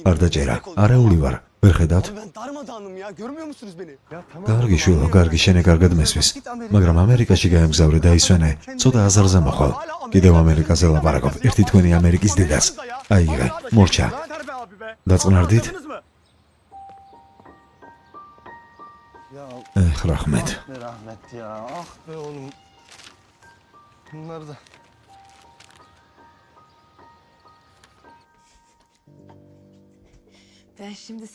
არ დაჭერა, არეული ვარ, ვერ ხედავთ? Ben darmadağınım ya, görmüyor musunuz beni? Ya tamam. კარგი შვილო, კარგი, შენი კარგად მესვის. მაგრამ ამერიკაში გაემგზავრე და ისვენე, ცოტა აზარზე მოხვალ. კიდევ ამერიკაზე ლაპარაკობ, ერთი თქვენი ამერიკის დედას. აიღე, მორჩა. Yeter be abi be. დაწყნარდით? Anladınız mı? Ya ეხ, რაჰმეთ. be rahmet ya. Ah be oğlum. Bunlar da.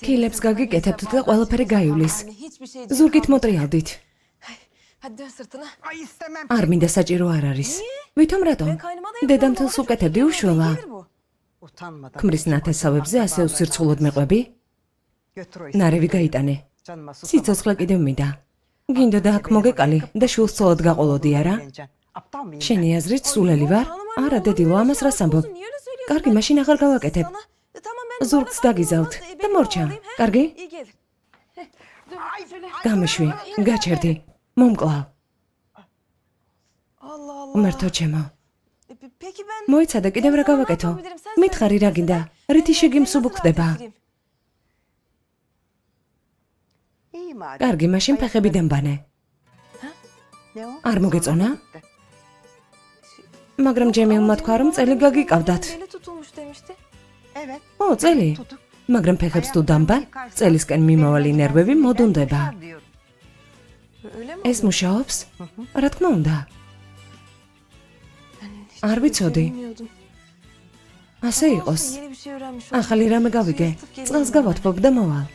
ფილებს გაგიკეთებთ და ყველაფერი გაივლის. ზურგით მოტრიალდით. Ay istemem. არ მინდა საჭირო არ არის. ვითომ რატომ? დედამთილს უკეთებდი უშველა. Utanmadan. ქმრის ნათესავებზე ასე უსირცხულოდ მეყვები? Götür o ნარევი გაიტანე. canıma susama. სიცოცხლე კიდევ მინდა. გინდოდა აქ მოგეკალი და შულს ცოლად გაყოლოდი არა? Aptal mıyım? შენი აზრით სულელი ვარ? არა დედილო, ამას რას ამბობ? კარგი, მაშინ აღარ გავაკეთებ. ზურგს დაგიზავთ და მორჩა. კარგი? გამიშვი, გაჩერდი. მომკლავ. Allah Allah. უმერთო ჩემო. Peki ben მოიცადე კიდევ რა გავაკეთო? მითხარი რა გინდა? რითი შეგიმსუბუქ ხდება? İyi madem. კარგი, მაშინ ფეხები დამბანე. Ne o? არ მოგეწონა? მაგრამ ჯემილმა თქვა რომ წელი გაგიკავდათ. Eli tutulmuş demişti. Evet. ო, წელი. Tutuk. მაგრამ ფეხებს თუ დამბან, წელისკენ მიმავალი ნერვები მოდუნდება. Diyor. Öyle mi? ეს მუშაობს? რა თქმა უნდა. არ ვიცოდი. Bilmiyordum. ასე იყოს. Yeni bir şey öğrenmiş. ახალი რამე გავიგე. წყალს გავათბობ და მოვალ.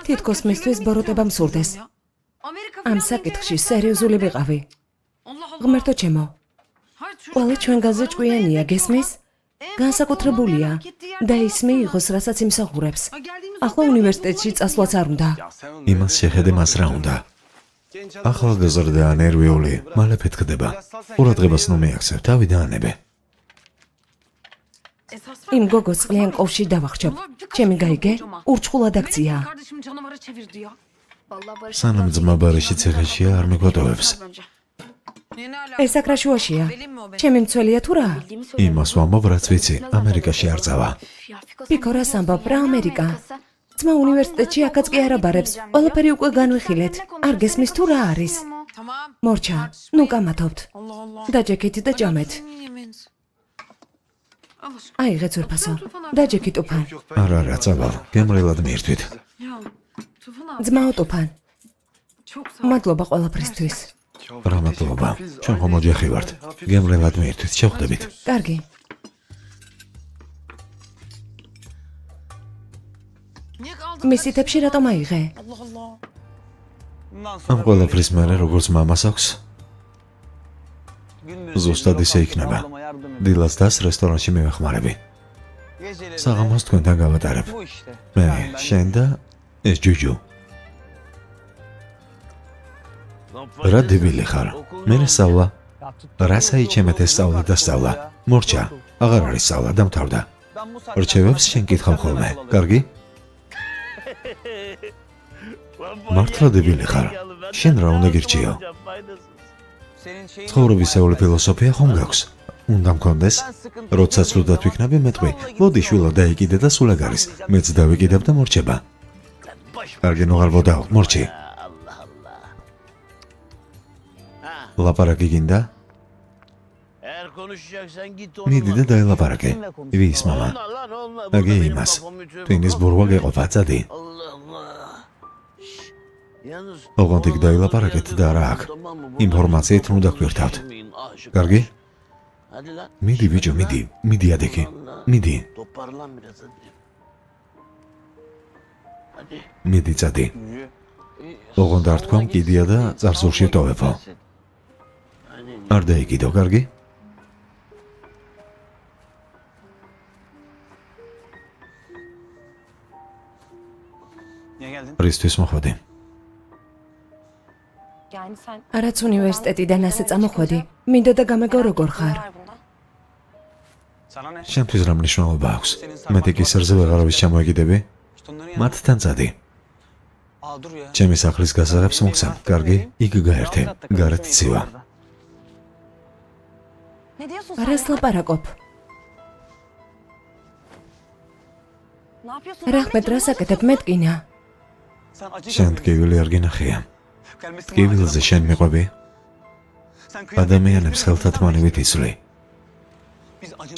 თითქოს მისთვის ბოროტება მსურდეს. ამ საკითხში სერიოზული ვიყავი. ღმერთო ჩემო, ყველა ჩვენგანზე ჭკვიანია, გესმის? განსაკუთრებულია და ის მიიღოს, რასაც იმსახურებს. ახლა უნივერსიტეტში წასვლაც არ უნდა. იმას შეხედე მას რა უნდა. ახალგაზრდა ნერვიული, მალე ფეთქდება. ყურადღებას ნუ მიაქცევ, თავი დაანებე. იმ გოგოს წყლიან kovში დავახჭობ. ჩემი გაიგე, ურჩხულად აქცია. სანამ ძმა ბარეში ციხეშია, არ მიგვატოვებს. ეს აქ რა შუაშია? ჩემი მცველია თუ რა? იმას ვამბობ, რაც ვიცი, ამერიკაში არ წავა. პიკო რას ამბობ, რა ამერიკა? ძმა უნივერსიტეტში აქაც კი არ აბარებს. ყველაფერი უკვე განვიხილეთ. არ გესმის თუ რა არის? მორჩა, ნუ კამათობთ. დაჯექით და ჭამეთ. აიღე ძვირფასო. დაჯექით უფან. არა, წავალ, გემრიელად მიირთვით. ძმაო ტუფან. მადლობა ყველაფრისთვის. რა მადლობა, ჩვენ ხომ ოჯახი ვართ. გემრიელად მიირთვით, შევხვდებით. კარგი. მისითებში რატომ აიღე? ამ ყველაფრის მერე როგორც მამას აქვს, ზუსტად ისე იქნება. დილას დას რესტორანში მივეხმარები. საღამოს თქვენთან გავატარებ. მე, შენ და ეს ჯუჯუ. რა დებილი ხარ? მე სწავლა. რა საიჩემეთ ეს სწავლა და სწავლა? მორჩა, აღარ არის სწავლა, დამთავრდა. რჩევებს შენ კითხავ ხოლმე, კარგი? მართლა დებილი ხარ? შენ რა უნდა გირჩიო? ცხოვრებისეული ფილოსოფია ხომ გაქვს? უნდა მქონდეს, როცა ცუდად ვიქნები მეტყვი, მოდი შვილო დაიკიდე და სულ ეგ არის. მეც დავიკიდებ და მორჩება. კარგი ნუღარბოდაო, მორჩი. ლაპარაკი გინდა? მიდი და დაელაპარაკე. ვის მამა? აგი იმას. ტვინის ბურვა გეყოფა, წადი. ოღონდ იქ დაელაპარაკეთ და რა აქ. ინფორმაციით ნუ დაგვირთავთ. კარგი? მიდი ბიჭო, მიდი ადექი. მიდი. მიდი წადი. ოღონდ არ თქვა მკიდია და წარსულში ვტოვებო. არ დაიგიდო, კარგი? რისთვის მოხვედი? არაც უნივერსიტეტიდან ასე წამოხვედი. მინდა და გამეგო როგორ ხარ? შენთვის რა მნიშვნელობა აქვს? მეტი კისერზე ვეღარავის ჩამოეკიდები? მათთან წადი. ჩემი სახლის გასაღებს მოგცემ, კარგი? იქ გაერთე, გარეთ ცივა. რას ლაპარაკობ? რახმეთ რას აკეთებ მეტკინა? შენ ტკივილი არ გინახია. ტკივილზე შენ მიყვები? ადამიანებს ხელთათმანივით იცვლი.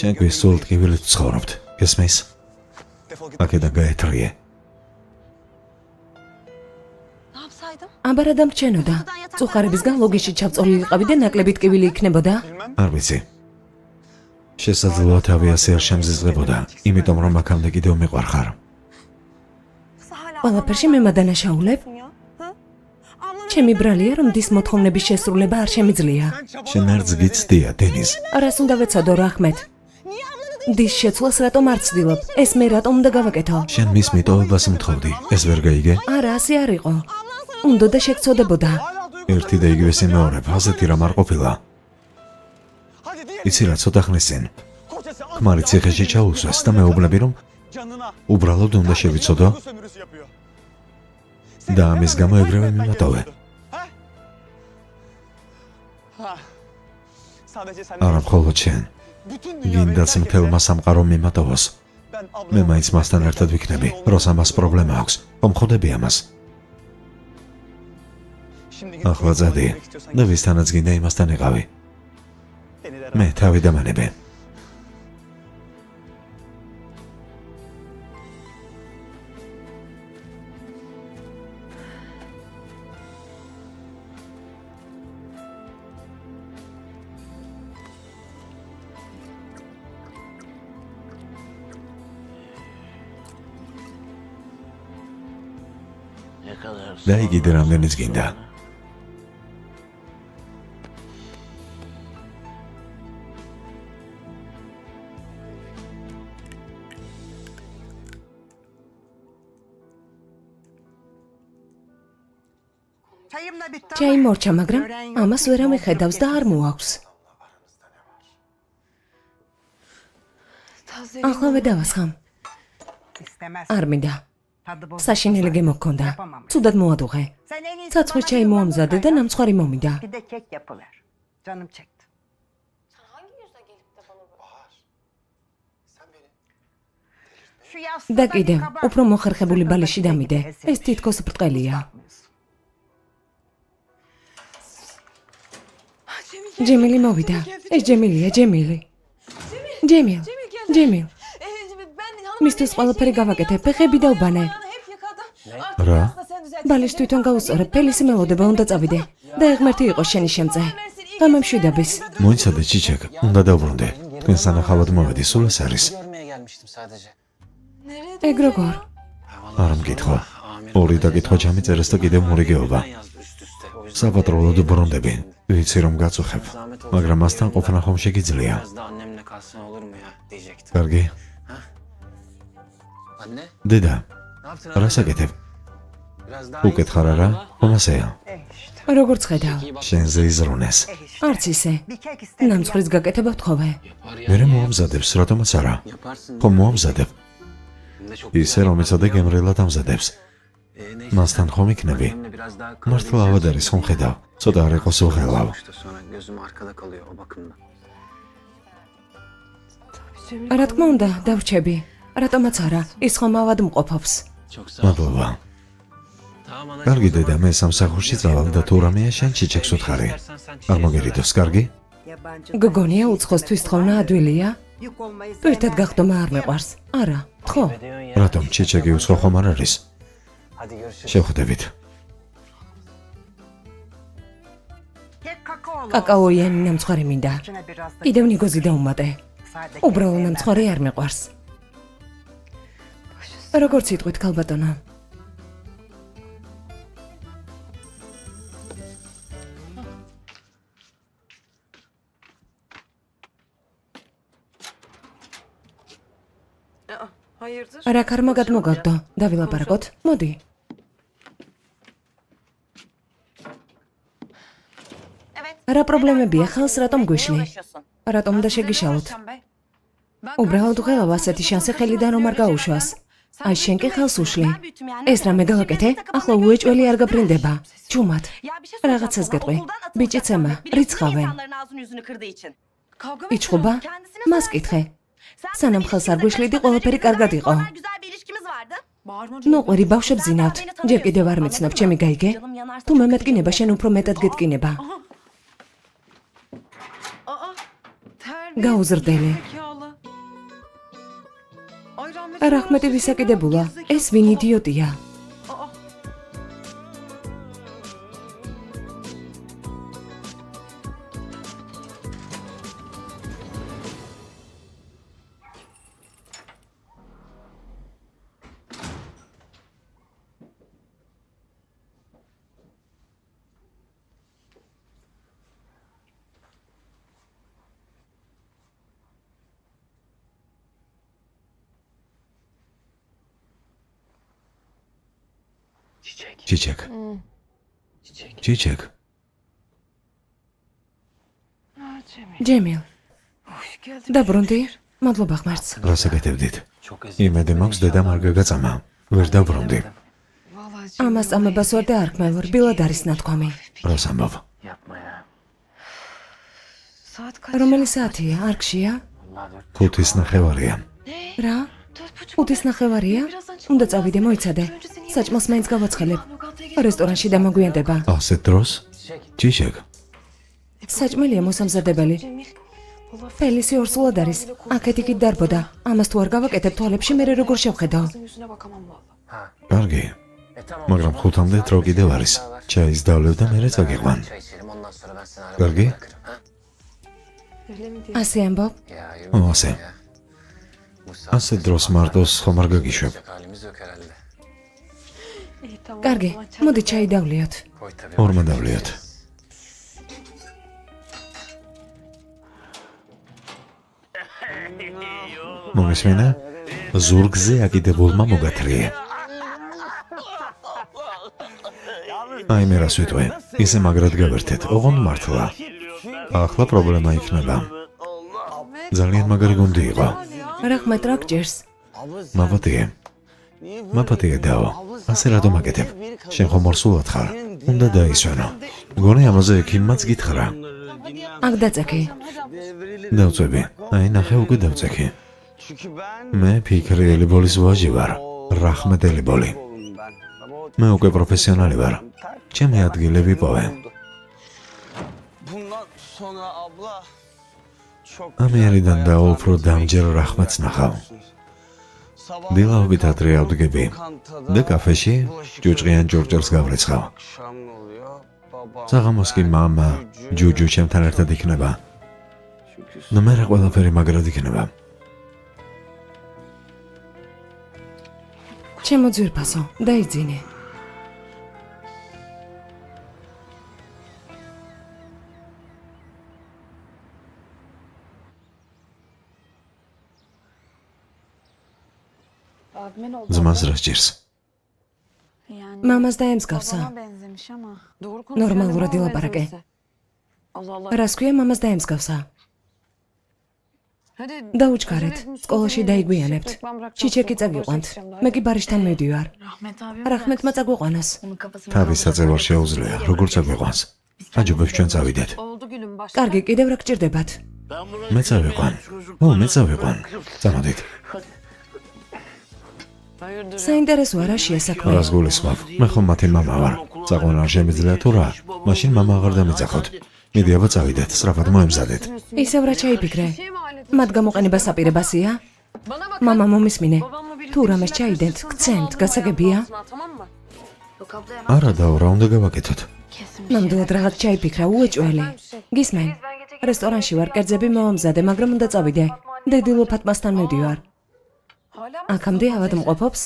ჩემთვის სულ ტკივილით ცხოვრობთ, გესმის? აქედან გაეთრიე. აბარა დამრჩენოდა. წუხარებისგან ლოგიში ჩავწოლილიყავი და ნაკლები ტკივილი იქნებოდა? არ ვიცი. შესაძლოა ავიაცია არ შემზიზღებოდა, იმიტომ რომ აქამდე კიდევ მიყვარხარ. ყველაფერში მე მადანაშაულებ? ჩემი ბრალია, რომ დის მოთხოვნების შესრულება არ შემიძლია. შენ არ ძგიცდია, დენის. რას უნდა ვეცადო, რახმეთ? დის შეცვლას რატომ არ ცდილობ? ეს მე რატომ უნდა გავაკეთო? შენ მის მიტოვებას მთხოვდი, ეს ვერ გაიგე? არა, ასე არ იყო. უნდა და შეგწოდებოდა. ერთი და იგივე სიმეორებ, ასეთი რამ არ ყოფილა. იცი რა, ცოტა ხნის წინ ქმარი ციხეში ჩაუსვეს და მეუბნები, რომ უბრალოდ უნდა შევიცოდო და ამის გამო ეგრევე მიმატოვე. არა მხოლოდ შენ, გინდაც მთელმა სამყარომ მიმატოვოს. მე მაინც მასთან ერთად ვიქნები, როცა მას პრობლემა აქვს, ხომ ხვდები ამას? ახლა წადი და ვისთანაც გინდა იმასთან იყავი. მე თავი დამანებე. და იგი რამდენიც გინდა. ჩაი მორჩა, მაგრამ ამას ვერ ამიხედავს და არ მოაქვს. ახლა დავასხამ. არ მინდა. საშინელი გემოქონდა. ცუდად მოადუღე. ცაცხვი ჩაი მოამზადე და ნამცხვარი მომიდა. Bir de kek yapıver. Canım çekti. და კიდევ, უფრო მოხერხებული ბალიში დამიდე. ეს თითქოს ბრტყელია. ჯემილი მოვიდა. ეს ჯემილია, ჯემილი. ჯემილ. მისთვის ყველაფერი გავაკეთე, ფეხები დავბანე. რა? ბალის თვითონ გაუსწორე, ფელისი მელოდება უნდა წავიდე. და ღმერთი იყოს შენი შემწე. გამემშვიდობის. მოიცადე ჩიჩეკ, უნდა დავბრუნდე. თქვენ სანახავად მოვედი, სულ ეს არის. Görmeye gelmiştim sadece. ეგ როგორ? არ მკითხვა. ორი დაკითხვა ჩამიწერეს და კიდევ მორიგეობა. Yazdı üst üste. O yüzden საპატრონოდ ბრუნდები. ვიცი რომ გაწუხებ, მაგრამ მასთან ყოფნა ხომ შეგიძლია. biraz da annemle kalsan olur mu ya diyecektim. კარგი. Anne, დედა, ne yaptın? რას აკეთებ? Biraz daha უკითხარ არა? ხომ ასეა? როგორც ხედავ, შენზე იზრუნეს. არც ისე. Bir kek istedim. ნამცხვრის გაკეთება ვთხოვე. მერე მოამზადებს, რატომაც არა? yaparsın. ხომ მოამზადებ? Hem de çok ისე რომ ეცადე გემრიელად ამზადებს. neyse. მასთან ხომ იქნები? Annemle biraz daha მართლა ავად არის ხომ ხედავ? ცოტა არ იყოს უღელავ. İşte sonra gözüm arkada kalıyor o bakımdan. რა თქმა უნდა, დავრჩები. რატომაც არა, ის ხომ ავად მყოფობს. Çok sağ ol. მადლობა. Tamam anacığım. კარგი დედა, მე სამსახურში წავალ და თუ რამეა შენ ჩიჩეკს უთხარი. არ მოგერიდოს, კარგი? Yabancı გოგონია უცხოსთვის თხოვნა ადვილია? yük olmayı პირთად გახდომა არ მეყვარს. არა, თხოვ. Ediyorsun ya. რატომ ჩიჩეკი უცხო ხომ არ არის? Hadi görüşürüz. შევხვდებით. Kek kakaolu. კაკაოიანი ნამცხვარი მინდა. İçine biraz da კიდევ ნიგოზი დაუმატე. sade უბრალო kek ნამცხვარი არ მეყვარს. როგორც იტყვით, ქალბატონო. Hayırdır? რა ქარმა გადმოგაგდო? დავილაპარაკოთ? მოდი. რა პრობლემებია ხალს რატომ გვიშლი? რატომ უნდა შეგიშალოთ? უბრალოდ ღელავ ასეთი შანსი ხელიდან რომ არ გაუშვას. აი შენ კი ხელს უშლი. ეს რამე გავაკეთე? ახლა უეჭველი არ გაბრინდება. ჯუმად. რაღაცას გეტყვი. ბიჭი ცემა, რიცხავენ. იჩხუბა? მას კითხე. სანამ ხელს არ გვიშლიდი, ყველაფერი კარგად იყო. ნოყვერი ბავშვებს ზინავთ. ჯერ კიდევ არ მიცნობ, ჩემი გაიგე? თუ მე მეტკინება, შენ უფრო მეტად გეტკინება. გაუზრდელი. რახმეტი ვისაკიდებულა, ეს ვინ იდიოტია? Çiçek. ჩიჩეკ. Çiçek. ჩიჩეკ. ჯემილ. დაბრუნდი? მადლობა ღმერთს. რას აკეთებდით? Çok eziyet. იმედი მაქვს დედამ არ გაგაწამა. ვერ დაბრუნდი. ამას ამებას ვარ და არ ქმევ, რბილად არის ნათქვამი. რას ამბობ? Yapma ya. რომელი საათია? არ გშია? Allah 5:30-ია. რა? 5:30-ია? უნდა წავიდე, მოიცადე. საჭმელს მაინც გავაცხელებ. რესტორანში დამაგვიანდება. ასეთ დროს? ჩიჩეკ. საჭმელია მოსამზადებელი. ფელისი ორსულად არის. აქეთ იქით დარბოდა. ამას თუ არ გავაკეთებ თვალებში, მე როგორ შევხედავ? Yüzüne bakamam valla. კარგი. tamam. მაგრამ 5-მდე დრო კიდევ არის. ჩაის დავლევ და მერე წაგიყვან. Çay içelim ondan sonra ben seni arabaya Gargi? bırakırım. Ha? Öyle mi diye? ასე ამბობ? Ya O, yürü. ase. Ya. Bu saatte ასეთ დროს მარტოს ხომ არ გაგიშვებ? halimiz yok herhalde. İyi tamam. კარგი, o zaman çay მოდი da- ჩაი დავლიოთ. Koy tabii. ორმა დავლიოთ. მომისმენა? ზურგზე აკიდებულმა მოგათრიე. აი მე რას ვიტყვი, ისე მაგრად გავერთეთ, ოღონდ მართლა. ახლა პრობლემა იქნება. ძალიან მაგარი გუნდი იყო. რახმეტ რა გჭირს? მაპატიე. მაპატიე დაო. ასე რატომ აკეთებ? შენ ხომ მორსულად ხარ? უნდა დაისვენო. მგონი ამაზე ექიმმაც გითხრა. აქ დაწექი. დავწვევი. აი ნახე უკვე დავწექი. Çünkü ben მე ფიქრიელი ბოლის ვაჟი ვარ. რახმეტელი ბოლი. oğlum ben. Ama o მე უკვე პროფესიონალი ვარ. ჩემი ადგილი ვიპოვე. bundan sonra abla çok ამიერიდან და უფრო დამჯერ რახმეტს ნახავ. დილაობით ადრე ავდგები და კაფეში ჭუჭყიან ჭურჭელს გავრეცხავ. akşam oluyor. Baba. საღამოს კი მამა, ჯუჯუ ჩემთან ერთად იქნება. და მე რა ყველაფერი მაგრად იქნება. ჩემო ძვირფასო, დაიძინე. Abimin oldu. ძმას რა სჭირს? Yani მამას დაემსგავსა. babama benzemiş ama. Doğru Normalura dilaparaке. Allah Allah. რას ქვია მამას დაემსგავსა? Hadi. დაუჩქარეთ, სკოლაში დაიგვიანებთ. ჩიჩეკი წაგიყვანთ. მე კი ბარიშთან მივდივარ. Rahmet abi. რახმეტმა წაგვიყვანას. Onun kafasını თავის საწევარ შეუძლია, როგორ წაგვიყვანს. აჯობებს ჩვენ წავიდეთ. oldu gülüm başla. კარგი, კიდევ რა გჭირდებათ? მე წავიყვან. მე წავიყვან. წამოდით. საინტერესოა რა შეასაქმე. რას გულისხმობ? მე ხომ მათი მამა ვარ. წაყვანა არ შემიძლია თუ რა? მაშინ მამა აღარ დამეძახოთ. მიდი აბა წავიდეთ, სწრაფად მოემზადეთ. ისევ რა ჩაიფიქრე? მათ გამოყენება საპირებასია? Bana bak. მამა მომისმინე. Babamla birlikte თუ რამეს ჩაიდენთ, გცემთ, გასაგებია? Tamam mı? Yok abla hemen არა დაო, რა უნდა გავაკეთოთ? kesin. ნამდვილად რაღაც ჩაიფიქრა, უეჭველი. გისმენ? რესტორანში ვარ, კერძები მოვამზადე, მაგრამ უნდა წავიდე. დებილო ფატმასთან მივდივარ. Hala mı? აქამდე ავადმყოფობს?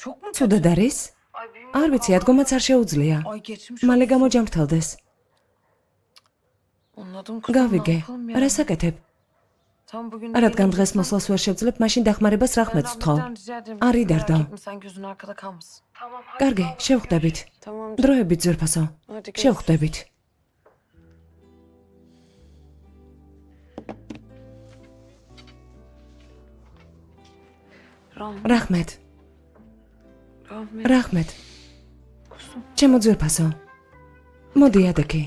Çok mu? ცუდად არის? Ay bilmiyorum. არ vicი, ადგომაც არ შეუძლია. Ay geçmiş. მალე გამოჯამრთელდეს. Anladım kızım. გავიგე. ne yapalım ya? რას აკეთებ? Tam bugün რადგან დღეს მოსვლას ვერ შევძლებ, მაშინ დახმარებას რახმეტს ვთხოვ. არ იდარდო. Sen gözün arkada kalmasın. Tamam hadi. კარგი, შევხვდებით. Tamam. დროებით ძვირფასო. Hadi gel. შევხვდებით. Rahmet. რახმეთ, Rahmet. რახმეთ. ჩემო ძვირფასო. მოდი ადექი.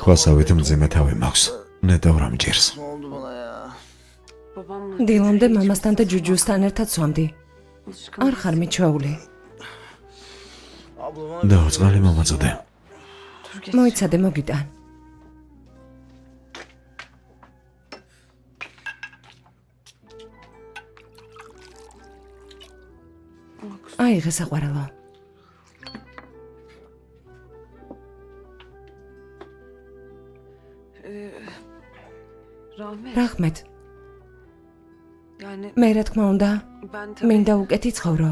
ქვასავით მძიმე თავი მაქვს. ნეტავ რა მჭირს. Ne oldu bana ya? Babamla დილამდე მამასთან და ჯუჯუსთან ერთად სვამდი. alışkın. არ ხარ მიჩვეული. Abla bana დაო, წყალი მომაწოდე. Dur geç. მოიცადე მოგიტან. აიღე საყვარელო. Rahmet. რახმეთ, Yani მე რა თქმა უნდა, ben tabii. მინდა უკეთი ცხოვრო.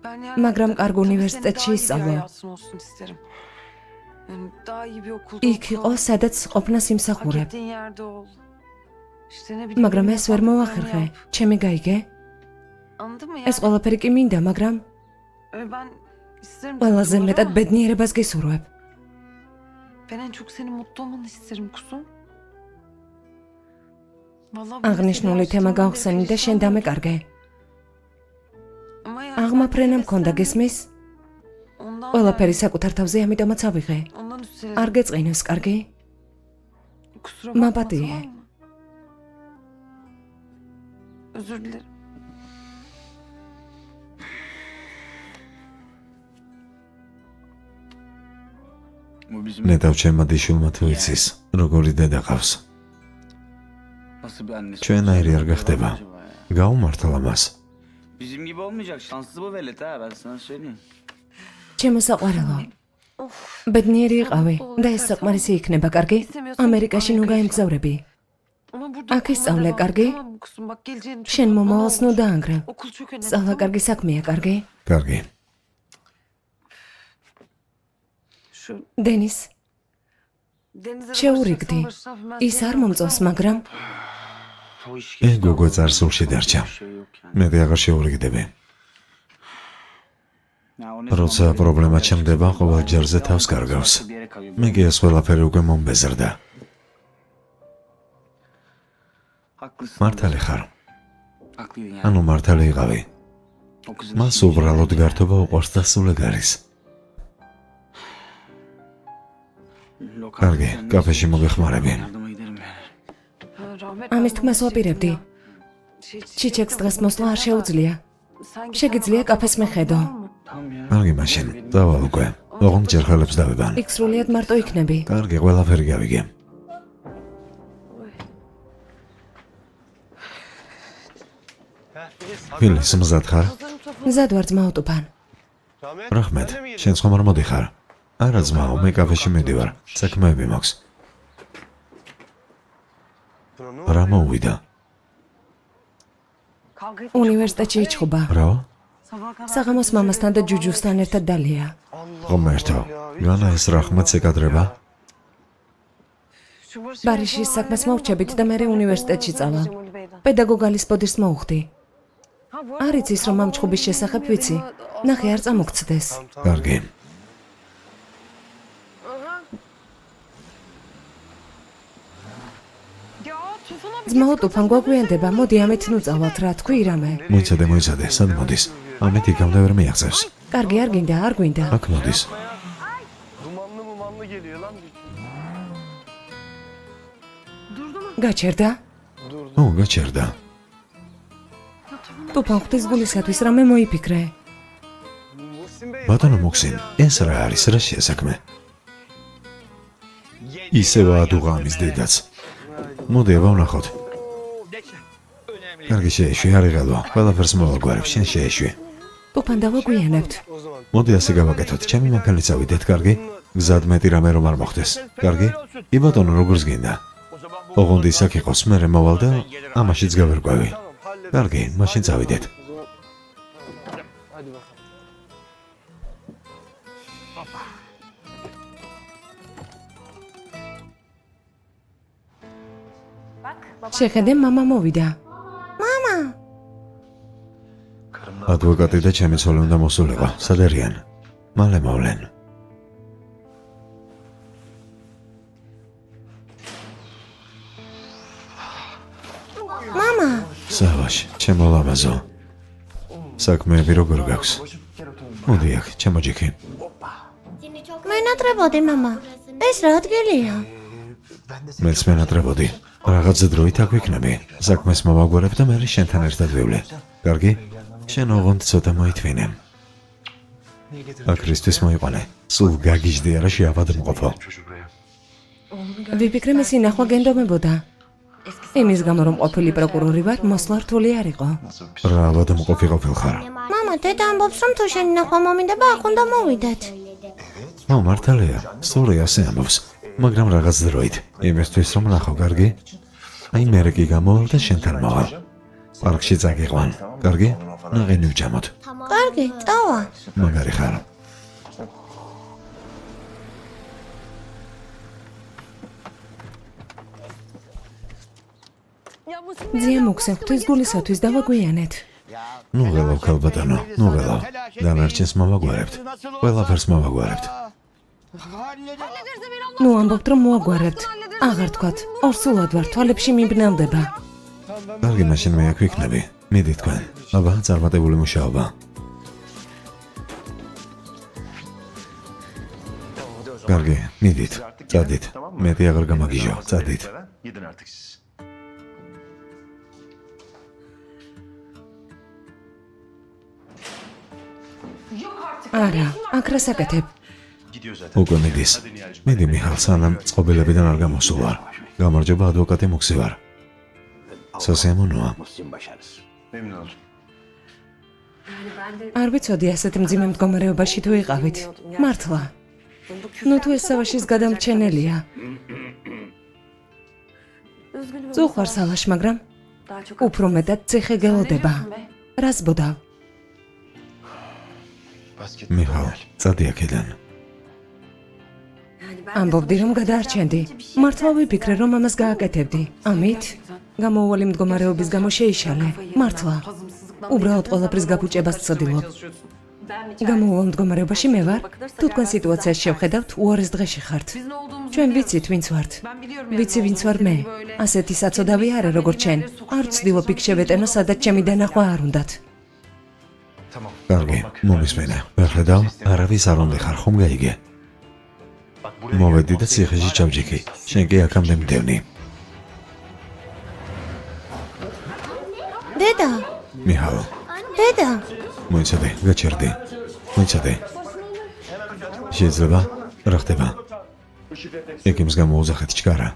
Ben yani მაგრამ კარგ tabii უნივერსიტეტში senin daha iyi bir ისწავლო. hayatın olsun isterim. Yani daha iyi bir okulda იქ იყო, სადაც ყოფნა Hak სიმსახურე. ettiğin yerde ol. İşte ne bileyim. მაგრამ benim ეს ვერ yaptığımı მოახერხე. yap. ჩემი გაიგე? Anladın mı? ეს ყველაფერი კი მინდა, მაგრამ Ben isterim. ყველაზე doğru მეტად ama ბედნიერებას გისურვებ. Ben en çok senin mutlu olmanı isterim kuzum. Vallahi აღნიშნული თემა გავხსენი და შენ დამეკარგე. Ama yani აღმაფრენა ben მქონდა, desem, გესმის? ondan ყველაფერი yani, საკუთარ თავზე, ამიტომაც ავიღე. ondan üstüne. არ გეწყინოს, კარგი? Kusura bakma, Mapatiye. tamam mı? Özür dilerim. Bu bizim ნეტავ ჩემმა დიშულმა თუ იცის, როგორი დედა ყავს. nasıl bir annesi? ჩვენაირი არ გახდება. Acaba ya? გაუმართლა მას. Bizim gibi olmayacak. Şanslı bu velet ha, ben sana söyleyeyim. ჩემო საყვარელო. ბედნიერი იყავი და ეს საკმარისი იქნება, კარგი? ამერიკაში ნუ გაემგზავრები. აქ ისწავლე, კარგი? შენ მომავალს ნუ დაანგრევ. სწავლა კარგი საქმეა, კარგი? კარგი. დენის, შეურიგდი. ის არ მომწონს, მაგრამ გოგო წარსულში დარჩა. მე აღარ შეურიგდები. როცა პრობლემა ჩნდება, ყოველ ჯერზე თავს კარგავს. მე კი ეს ყველაფერი უკვე მომბეზრდა. მართალი ხარ. ანუ მართალი იყავი. მას უბრალოდ გართობა უყვარს და სულეგ არის. კარგი, კაფეში მოგეხმარები. ამის თქმას ვაპირებდი. ჩიჩეკს დღეს მოსვლა არ შეუძლია. შეგიძლია კაფეს მეხედო. კარგი, მაშინ დავალ უკვე. ოღონდ ჯერ ხელებს დავებან. იქ სრულიად მარტო იქნები. კარგი, ყველაფერი გავიგე. ფილის მზად ხარ? მზად ვარ ძმაო ტუფან. რაჰმედ, შენ ხომ არ მოდიხარ? არა ძმაო, მე კაფეში მიდივარ. საქმეები მაქვს. რა მოუვიდა? უნივერსიტეტში იჩხუბა. რა? საღამოს მამასთან და ჯუჯუსთან ერთად დალია. ღმერთო, განა ეს რაჰმედს ეკადრება? ბარიშის საქმეს მოვჩებით და მერე უნივერსიტეტში წავა. პედაგოგალის პოდიშს მოუხდი. არ იცის რომ ამ ჩხუბის შესახებ ვიცი. ნახე არ წამოგცდეს. კარგი. ძმაო ტუფან გვაგვიანდება, მოდი ამით ნუ წავალთ, რა თქვი რამე. მოიცადე, სად მოდის? ამით იქამდე ვერ მიაღწევს. კარგი, არ გინდა, არ გვინდა. აქ მოდის. Dumanlı geliyor lan. გაჩერდა? გაჩერდა. ტუფან ღვთის გულისათვის რამე მოიფიქრე. ბატონო მოქსინ, ეს რა არის, რა შეასაქმე? ისევ ადუღამის დედაც. მოდი ავვნახოთ. კარგი შეეშვი, არ იღალვა. ყველაფერს მოვაგვარებ, შენ შეეშვი. ტუფან დავაგვიანებთ. მოდი ასე გავაკეთოთ, ჩემი მანქანით წავიდეთ, კარგი? გზად მეტი რამე რომ არ მოხდეს. კარგი? კი ბატონო, როგორც გინდა. ოღონდ ის აქ იყოს, მერე მოვალ და ამაშიც გავერკვევი. კარგი, მაშინ წავიდეთ. Hadi bakalım. შეხედე, მამა მოვიდა. ადვოკატი და ჩემი ცოლი უნდა მოსულიყო. სად არიან? მალე მოვლენ. მამა, სავაში, ჩემო ლამაზო. საქმეები როგორ გაქვს? მოდი აქ, ჩემო ჯიქი. მენატრებოდი მამა. ეს რა ადგილია? მეც მენატრებოდი. რაღაც დროით აქ ვიქნები. საქმეს მოვაგვარებ და მერე შენთან ერთად ვივლე. კარგი? შენ ოღონდ ცოტა მოითვინე. აქ რისთვის მოიყვანე? სულ გაგიჟდი არა შეავადმყოფო. ვიფიქრე მისი ნახვა გენდომებოდა. იმის გამო რომ ყოფილი პროკურორი ვარ, მოსვლა რთული არ იყო. რა ავადმყოფი ყოფილხარ? მამა, დედა ამბობს, რომ თუ შენი ნახვა მომინდება, აქ უნდა მოვიდეთ. მართალია, სწორი ასე ამბობს, მაგრამ რაღაც დროით. იმისთვის რომ ნახო, კარგი? აი მერე კი გამოვალ და შენთან მოვალ. პარკში წაგიყვან, კარგი? ნაღენი ვჯამოთ. კარგი, წავა. მაგარი ხარ. ძია მოხსენ ღვთის გულისათვის დავაგვიანეთ. ნუ ღელავ ქალბატონო, ნუ ღელავ. დანარჩენს მოვაგვარებთ. ყველაფერს მოვაგვარებთ. ნუ ამბობთ რომ მოაგვარებთ. აღარ თქვათ, ორსულად ვარ, თვალებში მიბნელდება. კარგი, მაშინ მე აქ ვიქნები. მიდი თქვენ. აბა, წარმატებული მუშაობა. კარგი, მიდით. წადით. მეტი აღარ გამაგიჟო, წადით. Gidin artık siz. არა, აქ რა საკეთებ? Gidiyor zaten. უკვე მიდის. მიდი მიხალ, სანამ წყობილებიდან არ გამოსულ ვარ. გამარჯობა, ადვოკატი მოქსი ვარ. სასიამოვნოა. Memnun oldum. არ ვიცოდი ასეთ მძიმე მდგომარეობაში თუ იყავით. მართლა. ნუ თუ ეს სავაშის გადამრჩენელია. წუხარ სალაშ, მაგრამ უფრო მეტად ციხე გელოდება. რას ბოდავ? Bas git. მიხალ, წადი აქედან. ამბობდი რომ გადაარჩენდი. მართლა ვიფიქრე რომ ამას გააკეთებდი. ამით გამოუვალი მდგომარეობის გამო შეიშალე. მართლა. უბრალოდ ყველაფრის გაფუჭებას ვცდილობ. გამოუვალ მდგომარეობაში მე ვარ. თუ თქვენ სიტუაციას შევხედავთ, უარეს დღეში ხართ. ჩვენ ვიცით ვინც ვართ. ვიცი ვინც ვარ მე. ასეთი საწოდავი არა როგორც ჩვენ. არ ვცდილობ იქ შევეტენო, სადაც ჩემი დანახვა არ უნდათ. Tamam. კარგი, Bak. მომისმენე. ვერ ხედავ, არავის არ უნდა ხარ, ხომ გაიგე? Bak buraya. მოვედი და ციხეში ჩავჯიქი. შენ კი აქამდე მდევნი. დედა, მიხალ, დედა, მოიცადე, გაჩერდი. მოიცადე. შეიძლება? რა ხდება? ეკიმს გამოუძახეთ ჩქარა.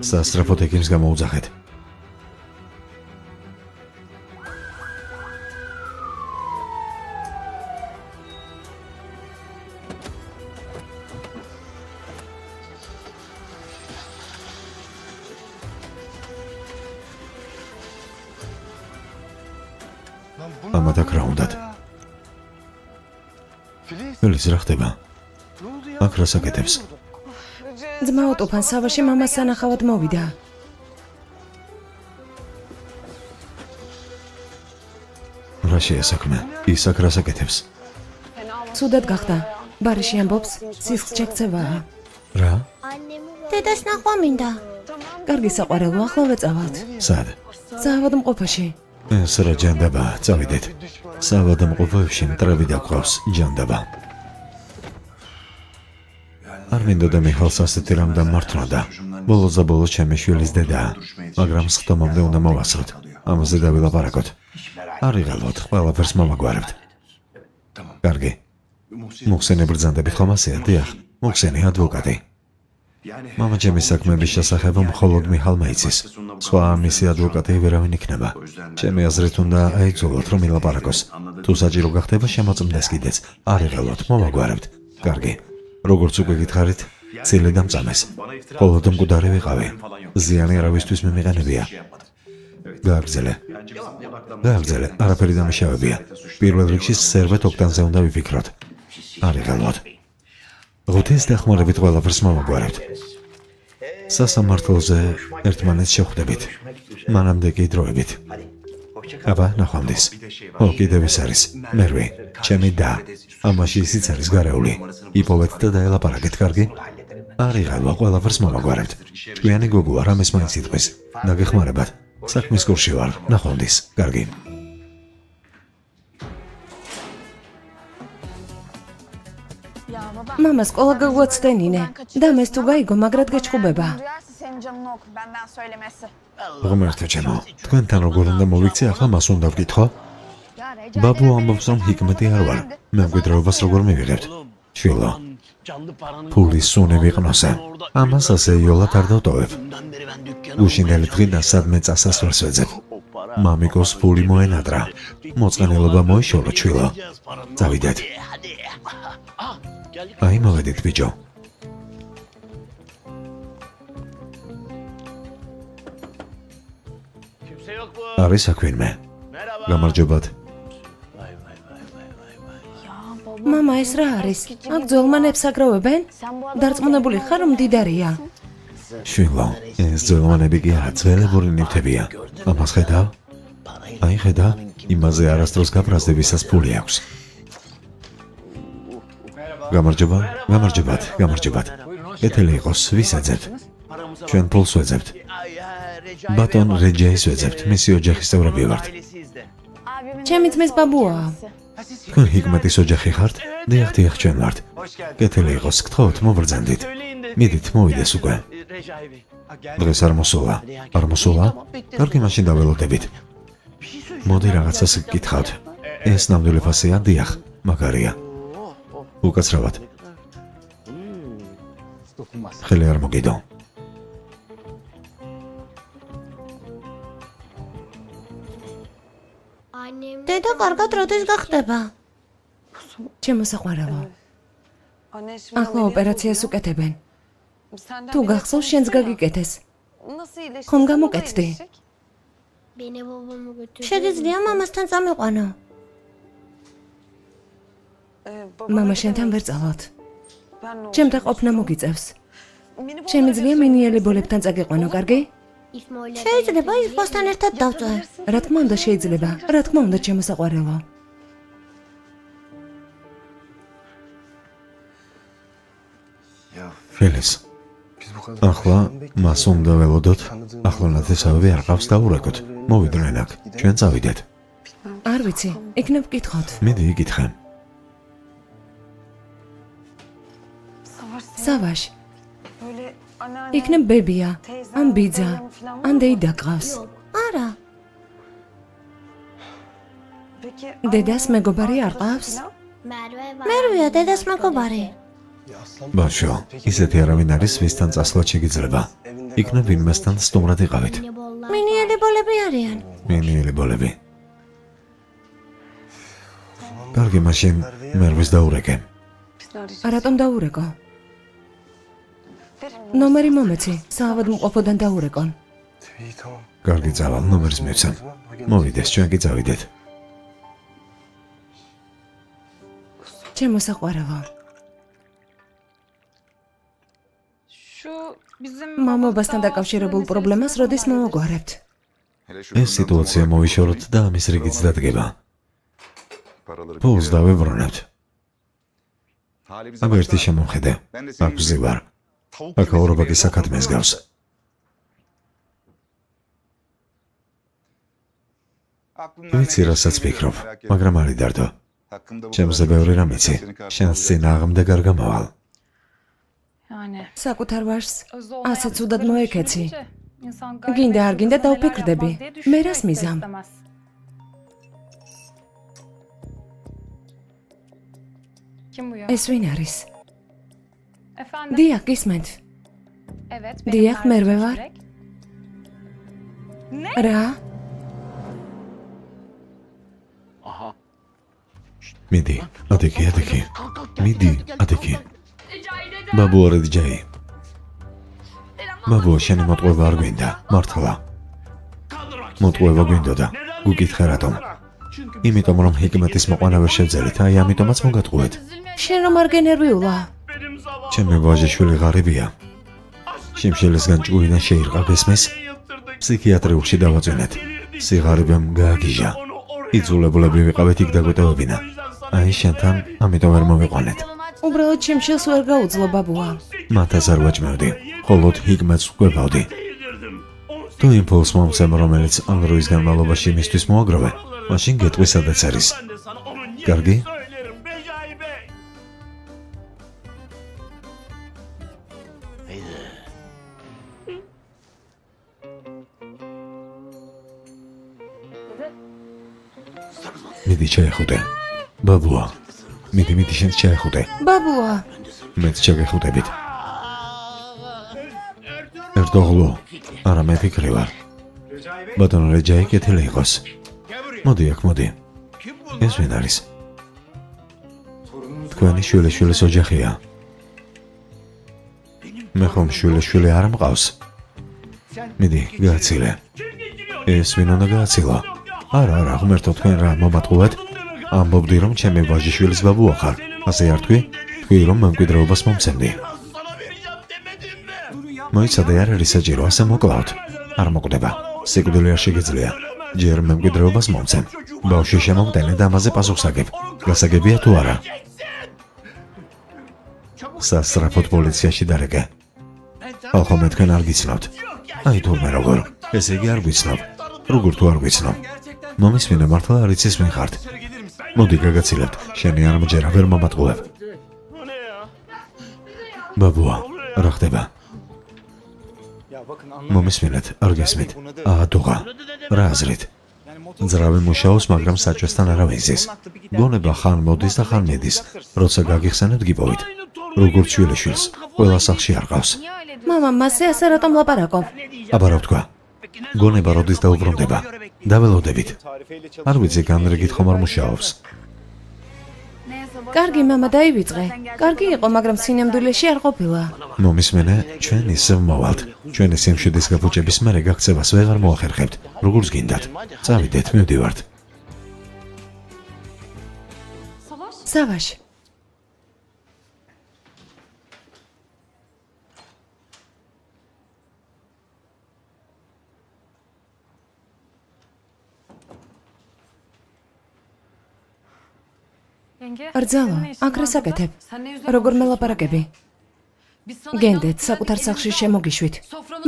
სასწრაფოდ ეკიმს გამოუძახეთ. Lan bu Ama da kravundat. Filiz, Filiz რა ხდება? ne oldu ya? აქ რას აკეთებს? ძმა ოტოფან სავაში მამას სანახავად მოვიდა. რა შეასაქმე? ის აქ რას აკეთებს? ცუდად გახდა. ბარიში ამბობს, სისხლს ჩაქცევაა. რა? დედას ნახვა მინდა. კარგი საყვარელო, ახლა ვეწავალთ. სად? საავადმყოფოში. ეს რა ჯანდაბა, წავიდეთ. საავადმყოფოებში მტრები დაგყავს ჯანდაბა. არ მინდოდა მიხალს ასეთი რამ დამართნოდა. ბოლოს და ბოლოს ჩემი შვილის დედაა, მაგრამ სხდომამდე უნდა მოვასწროთ. ამაზე დავილაპარაკოთ. არ იღალოთ, ყველაფერს მომაგვარებთ. კარგი. მოხსენი ბრძანდებით ხომ ასეა, დიახ. მოხსენი ადვოკატი. მამა ჩემის საქმეების შესახებ მხოლოდ მიხალმა იცის. სხვა მისი ადვოკატი ვერავინ იქნება. ჩემი აზრით უნდა აიძულოთ რომ ილაპარაკოს. თუ საჭირო გახდება შემოწმდეს კიდეც. არ იღალოთ, მომაგვარებთ. კარგი. როგორც უკვე გითხარით, ცილე დამწამეს. მხოლოდ მკვდარი ვიყავი. ზიანი არავისთვის მიმიყენებია. გააგრძელე. გააგრძელე, არაფერი დამიშავებია. პირველ რიგში სერვეთ ოქტანზე უნდა ვიფიქროთ. არ იღალოთ. ღუთის დახმარებით ყველაფერს მომაგვარებთ. სასამართლოზე ერთმანეთს შევხვდებით. მანამდე კი დროებით. აბა, ნახვამდის. ო, კიდევ ეს არის. მერვე, ჩემი და. ამაში ისიც არის გარეული. იპოვეთ და დაელაპარაკეთ, კარგი? არ იღალვა, ყველაფერს მომაგვარებთ. ჭკვიანი გოგო არ ამის მაინც იტყვის. დაგეხმარებათ. საქმის კურსში ვარ. ნახვამდის. კარგი. მამა სკოლა გაგვაცდენინე. და მეს თუ გაიგო, მაგრად გეჩხუბება. ღმერთო ჩემო, თქვენთან როგორ უნდა მოვიქცე, ახლა მას უნდა ვკითხო? ბაბუ ამბობს, რომ ჰიკმეტი არ ვარ. მემკვიდრეობას როგორ მივიღებთ? შვილო, ფულის სუნი ვიყნოსე. ამას ასე იოლად არ დავტოვებ. უშინდელი დღიდან სადმე წასასვლელს ვეძებ. მამიკოს ფული მოენადრა. მოწყენილობა მოიშორო, შვილო. წავიდეთ. აი, მოვედით, ბიჭო. არის აქ ვინმე? გამარჯობათ. მამა, ეს რა არის? აქ ძველმანებს აგროვებენ? დარწმუნებული ხარ, რომ მდიდარია? შვილო, ეს ძველმანები კი არა, ძველებური ნივთებია. ამას ხედავ? აი, ხედავ? იმაზე არასდროს გაბრაზდებისას ფული აქვს. გამარჯობა, გამარჯობათ, გამარჯობათ. კეთილი იყოს, ვის ეძებთ? ჩვენ ფულს ვეძებთ. ბატონ რეჯეის ვეძებთ, მისი ოჯახის წევრები ვართ. ჩემი ძმის ბაბუაა. თქვენ ჰიკმეტის ოჯახი ხართ? დიახ, დიახ, ჩვენ ვართ. კეთილი იყოს, გთხოვთ, მობრძანდით. მიდით, მოვიდეს უკვე. დღეს არ მოსულა. არ მოსულა? კარგი, მაშინ დაველოდებით. მოდი რაღაცას გკითხავთ. ეს ნამდვილი ფასია, დიახ, მაგარია. უკაცრავად. ხელი არ მოგიდო. დედა კარგად როდის გახდება? ჩემო საყვარელო, ახლა ოპერაციას უკეთებენ. თუ გახსოვს, შენს გაგიკეთეს. nasıl iyileşti? ხომ გამოკეთდი? შეგიძლია მამასთან წამიყვანო. მამა შენთან ვერ წავალთ. ჩემთან ყოფნა მოგიწევს. შემიძლია მინიელებოლებთან წაგიყვანო, კარგი? შეიძლება ის ბოსთან ერთად დავწვე. რა თქმა უნდა შეიძლება. რა თქმა უნდა ჩემოსაყვარელო. Ya Felis, biz bu kadar ახლა მას უნდა ველოდოთ, ახლონაც ესავე არ ყავს დაურეკოთ. მოვიდნენ აქ, ჩვენ წავიდეთ. არ ვიცი, იქნებ ვკითხოთ. მიდი იკითხე. სავაშ, Böyle anneannem, იქნებ ბებია, ან ბიძა, ან დეიდა ყავს. არა, peki დედას მეგობარი არ ყავს? მერვეა დედას მეგობარი. ya aslan ბავშვო, ისეთი არავინ არის, ვისთან წასვლაც შეგიძლება. იქნებ ვინმესთან სტუმრად იყავით. მინიელებოლები არიან. მინიელებოლები. კარგი, მაშინ მერვეს დაურეკე. რატომ დაურეკო? ნომერი მომეცი, საავადმყოფოდან დაურეკონ. iyi tamam. კარგი, წავალ, ნომერს მივცემ. მოვიდეს, ჩვენ კი წავიდეთ. ჩემოსაყვარელო. şu bizim მამობასთან დაკავშირებულ პრობლემას როდის მოვაგვარებთ? ეს სიტუაცია მოვიშოროთ და ამის რიგიც დადგება. ფულს დავებრუნებთ. აბა ერთი შემომხედე. აქ ვზივარ. აქაურობა კი საქათმეს გავს. ვიცი, რასაც ვფიქრობ, მაგრამ არ იდარდო. ჩემზე ბევრი რამ იცი. შენს წინააღმდეგ არ გამავალ. yani საკუთარ ვარს özü ასე olmayan ცუდად kızları მოეკეცი. düşününce insan gayet გინდა არ გინდა neler დავფიქრდები. yapar diye მე düşünmek რას de მიზამ? istemez. Kim bu ya? ეს ვინ არის? Efendim? დიახ, გისმენთ. Evet. Diyah, Merve var. Çilek. რა? მიდი, ადიქი, ადიქი. მიდი, ადიქი. ბაბუ არა დიჯეი. ბაბუ, შენი მოტყუება არ გვინდა, მართლა. მოტყუება გვინდოდა. გუკითხე რატომ? იმიტომ რომ ჰიკმეტის მოყვანა ვერ შევძელით, აი ამიტომაც მოგატყუეთ. შენ რომ არ გენერვიულა? ჩემი ვაჟიშვილი ღარიბია. შიმშილისგან ჭუიდან შეირყა გესმის. ფსიქიატრიულში დავაწვინეთ. სიღარიბემ გააგიჟა. იძულებულები ვიყავით იქ დაგვეტევებინა. აი შენთან ამიტომ ვერ მოვიყვანეთ. უბრალოდ ჩემშილს ვერ გაუძლო ბაბუა. მათაც არ ვაჭმევდი, მხოლოდ ჰიგმეტს ვკვებავდი. თუ იმ ფულს მომცემ, რომელიც ამ დროის განმავლობაში მისთვის მოაგროვე, მაშინ გეტყვი სადაც არის. კარგი? მიდი შეეხუტე. ბაბუა, მიდი შენც შეეხუტე. ბაბუა, მეც შეგეხუტებით. ერთოღლო, არა მე ფიქრი ვარ. ბატონო რეჯაი კეთილი იყოს. მოდი აქ, მოდი. ეს ვინ არის? თქვენი შვილიშვილის ოჯახია. მე ხომ შვილიშვილი არ მყავს. მიდი, გააცილე. ეს ვინ უნდა გააცილო? არა, ღმერთო თქვენ რა მომატყუეთ? ამბობდი რომ ჩემი ვაჟიშვილის ბაბუა ხარ. ასე არ თქვი? თქვი რომ მემკვიდრეობას მომცემდი. მოიცადე, არ არის საჭირო ასე მოკლავთ. არ მოკვდება. სიკვდილი არ შეგიძლია. ჯერ მემკვიდრეობას მომცემ. ბავშვი შემომტენე და ამაზე პასუხს აგებ. გასაგებია თუ არა? სასწრაფოდ პოლიციაში დარეკე. ხალხო მე თქვენ არ გიცნობთ. აი თურმე როგორ. ესე იგი არ გვიცნობ. როგორ თუ არ გვიცნობ? მომისმინე მართლა არ იცის ვინ ხართ. მოდი გაგაცილებთ. შენი არ მჯერა ვერ მომატყუებ. ბაბუა, რა ხდება? მომისმინეთ, არ გესმით. აადუღა. რა აზრით? ძრავი მუშაობს, მაგრამ საჭესთან არა ვიზის. გონება ხან მოდის და ხან მედის. როცა გაგიხსენებთ გიპოვით. როგორც შვილიშვილს, ყველა სახლში არ ყავს. მამა, მასე ასე რატომ ლაპარაკობ? აბა რა ვთქვა? გონება როდის დაუბრუნდება? დაველოდებით. არ ვიცი, განრიგით ხომ არ მუშაობს. კარგი მამა დაივიწყე. კარგი იყო, მაგრამ სინამდვილეში არ ყოფილა. მომისმენე, ჩვენ ისევ მოვალთ. ჩვენი სიმშვიდის გაფუჭების მერე გაქცევას ვეღარ მოახერხებთ. როგორც გინდათ. წავიდეთ, მივდივართ. სავაშ. რძალო, აქ რა საკეთებ? როგორ მელაპარაკები? გენდეთ, საკუთარ სახლში შემოგიშვით.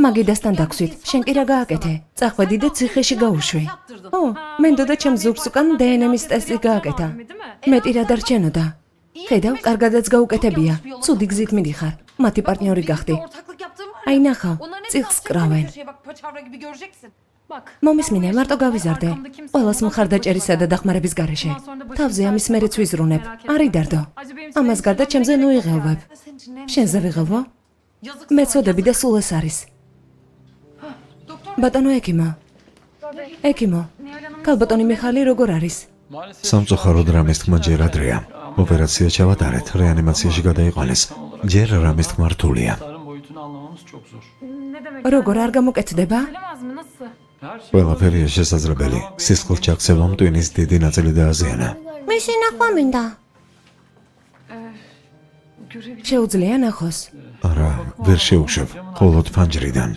მაგიდასთან დაგვსვით. შენ კი რა გააკეთე? წახვედი და ციხეში გაუშვი. ო, მენდოდა ჩემ ზურგს უკან დნმ-ის ტესტი გააკეთა. მეტი რა დარჩენოდა? ხედავ, კარგადაც გაუკეთებია. ცუდი გზით მიდიხარ. მათი პარტნიორი გახდი. აი ნახავ, წიხს კრავენ. მომისმინე, მარტო გავიზარდე. ყველას მხარდაჭერისა და დახმარების გარეშე. თავზე ამის მერეც ვიზრუნებ. არ იდარდო. ამას გარდა ჩემზე ნუ იღელვებ. შენზე ვიღელვო? მეცოდები და სულ ეს არის. ბატონო ექიმო. ექიმო, ქალბატონი მიხალი როგორ არის? სამწუხაროდ რამის თქმა ჯერ ადრეა. ოპერაცია ჩავატარეთ, რეანიმაციაში გადაიყვანეს. ჯერ რამის თქმა რთულია. როგორ არ გამოკეთდება? ყველაფერია შესაძლებელი. სისხლის ჩაქცევამ ტვინის დიდი ნაწილი დააზიანა. მისი ნახვა მინდა. შეუძლია ნახოს. არა, ვერ შეუშვებ. მხოლოდ ფანჯრიდან.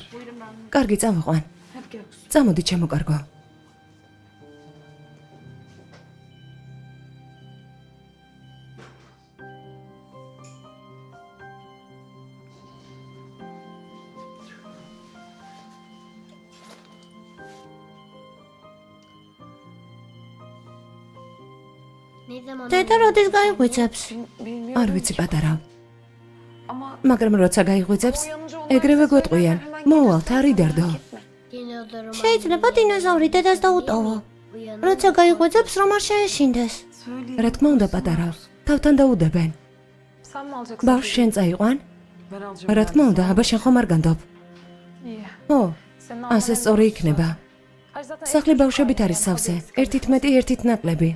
კარგი, წავიყვან. წამოდი ჩემო კარგო. დედა როდის გაიღვიძებს? არ ვიცი პატარა. მაგრამ როცა გაიღვიძებს, ეგრევე გვეტყვიან. მოვალთ, არ იდარდო. შეიძლება დინოზავრი დედას დაუტოვო. როცა გაიღვიძებს, რომ არ შეეშინდეს. რა თქმა უნდა პატარა. თავთან დაუდებენ. ბავშვს შენ წაიყვან? რა თქმა უნდა, აბა შენ ხომ არ განდობ? ო, ასე სწორი იქნება. სახლი ბავშვებით არის სავსე. ერთით მეტი, ერთით ნაკლები.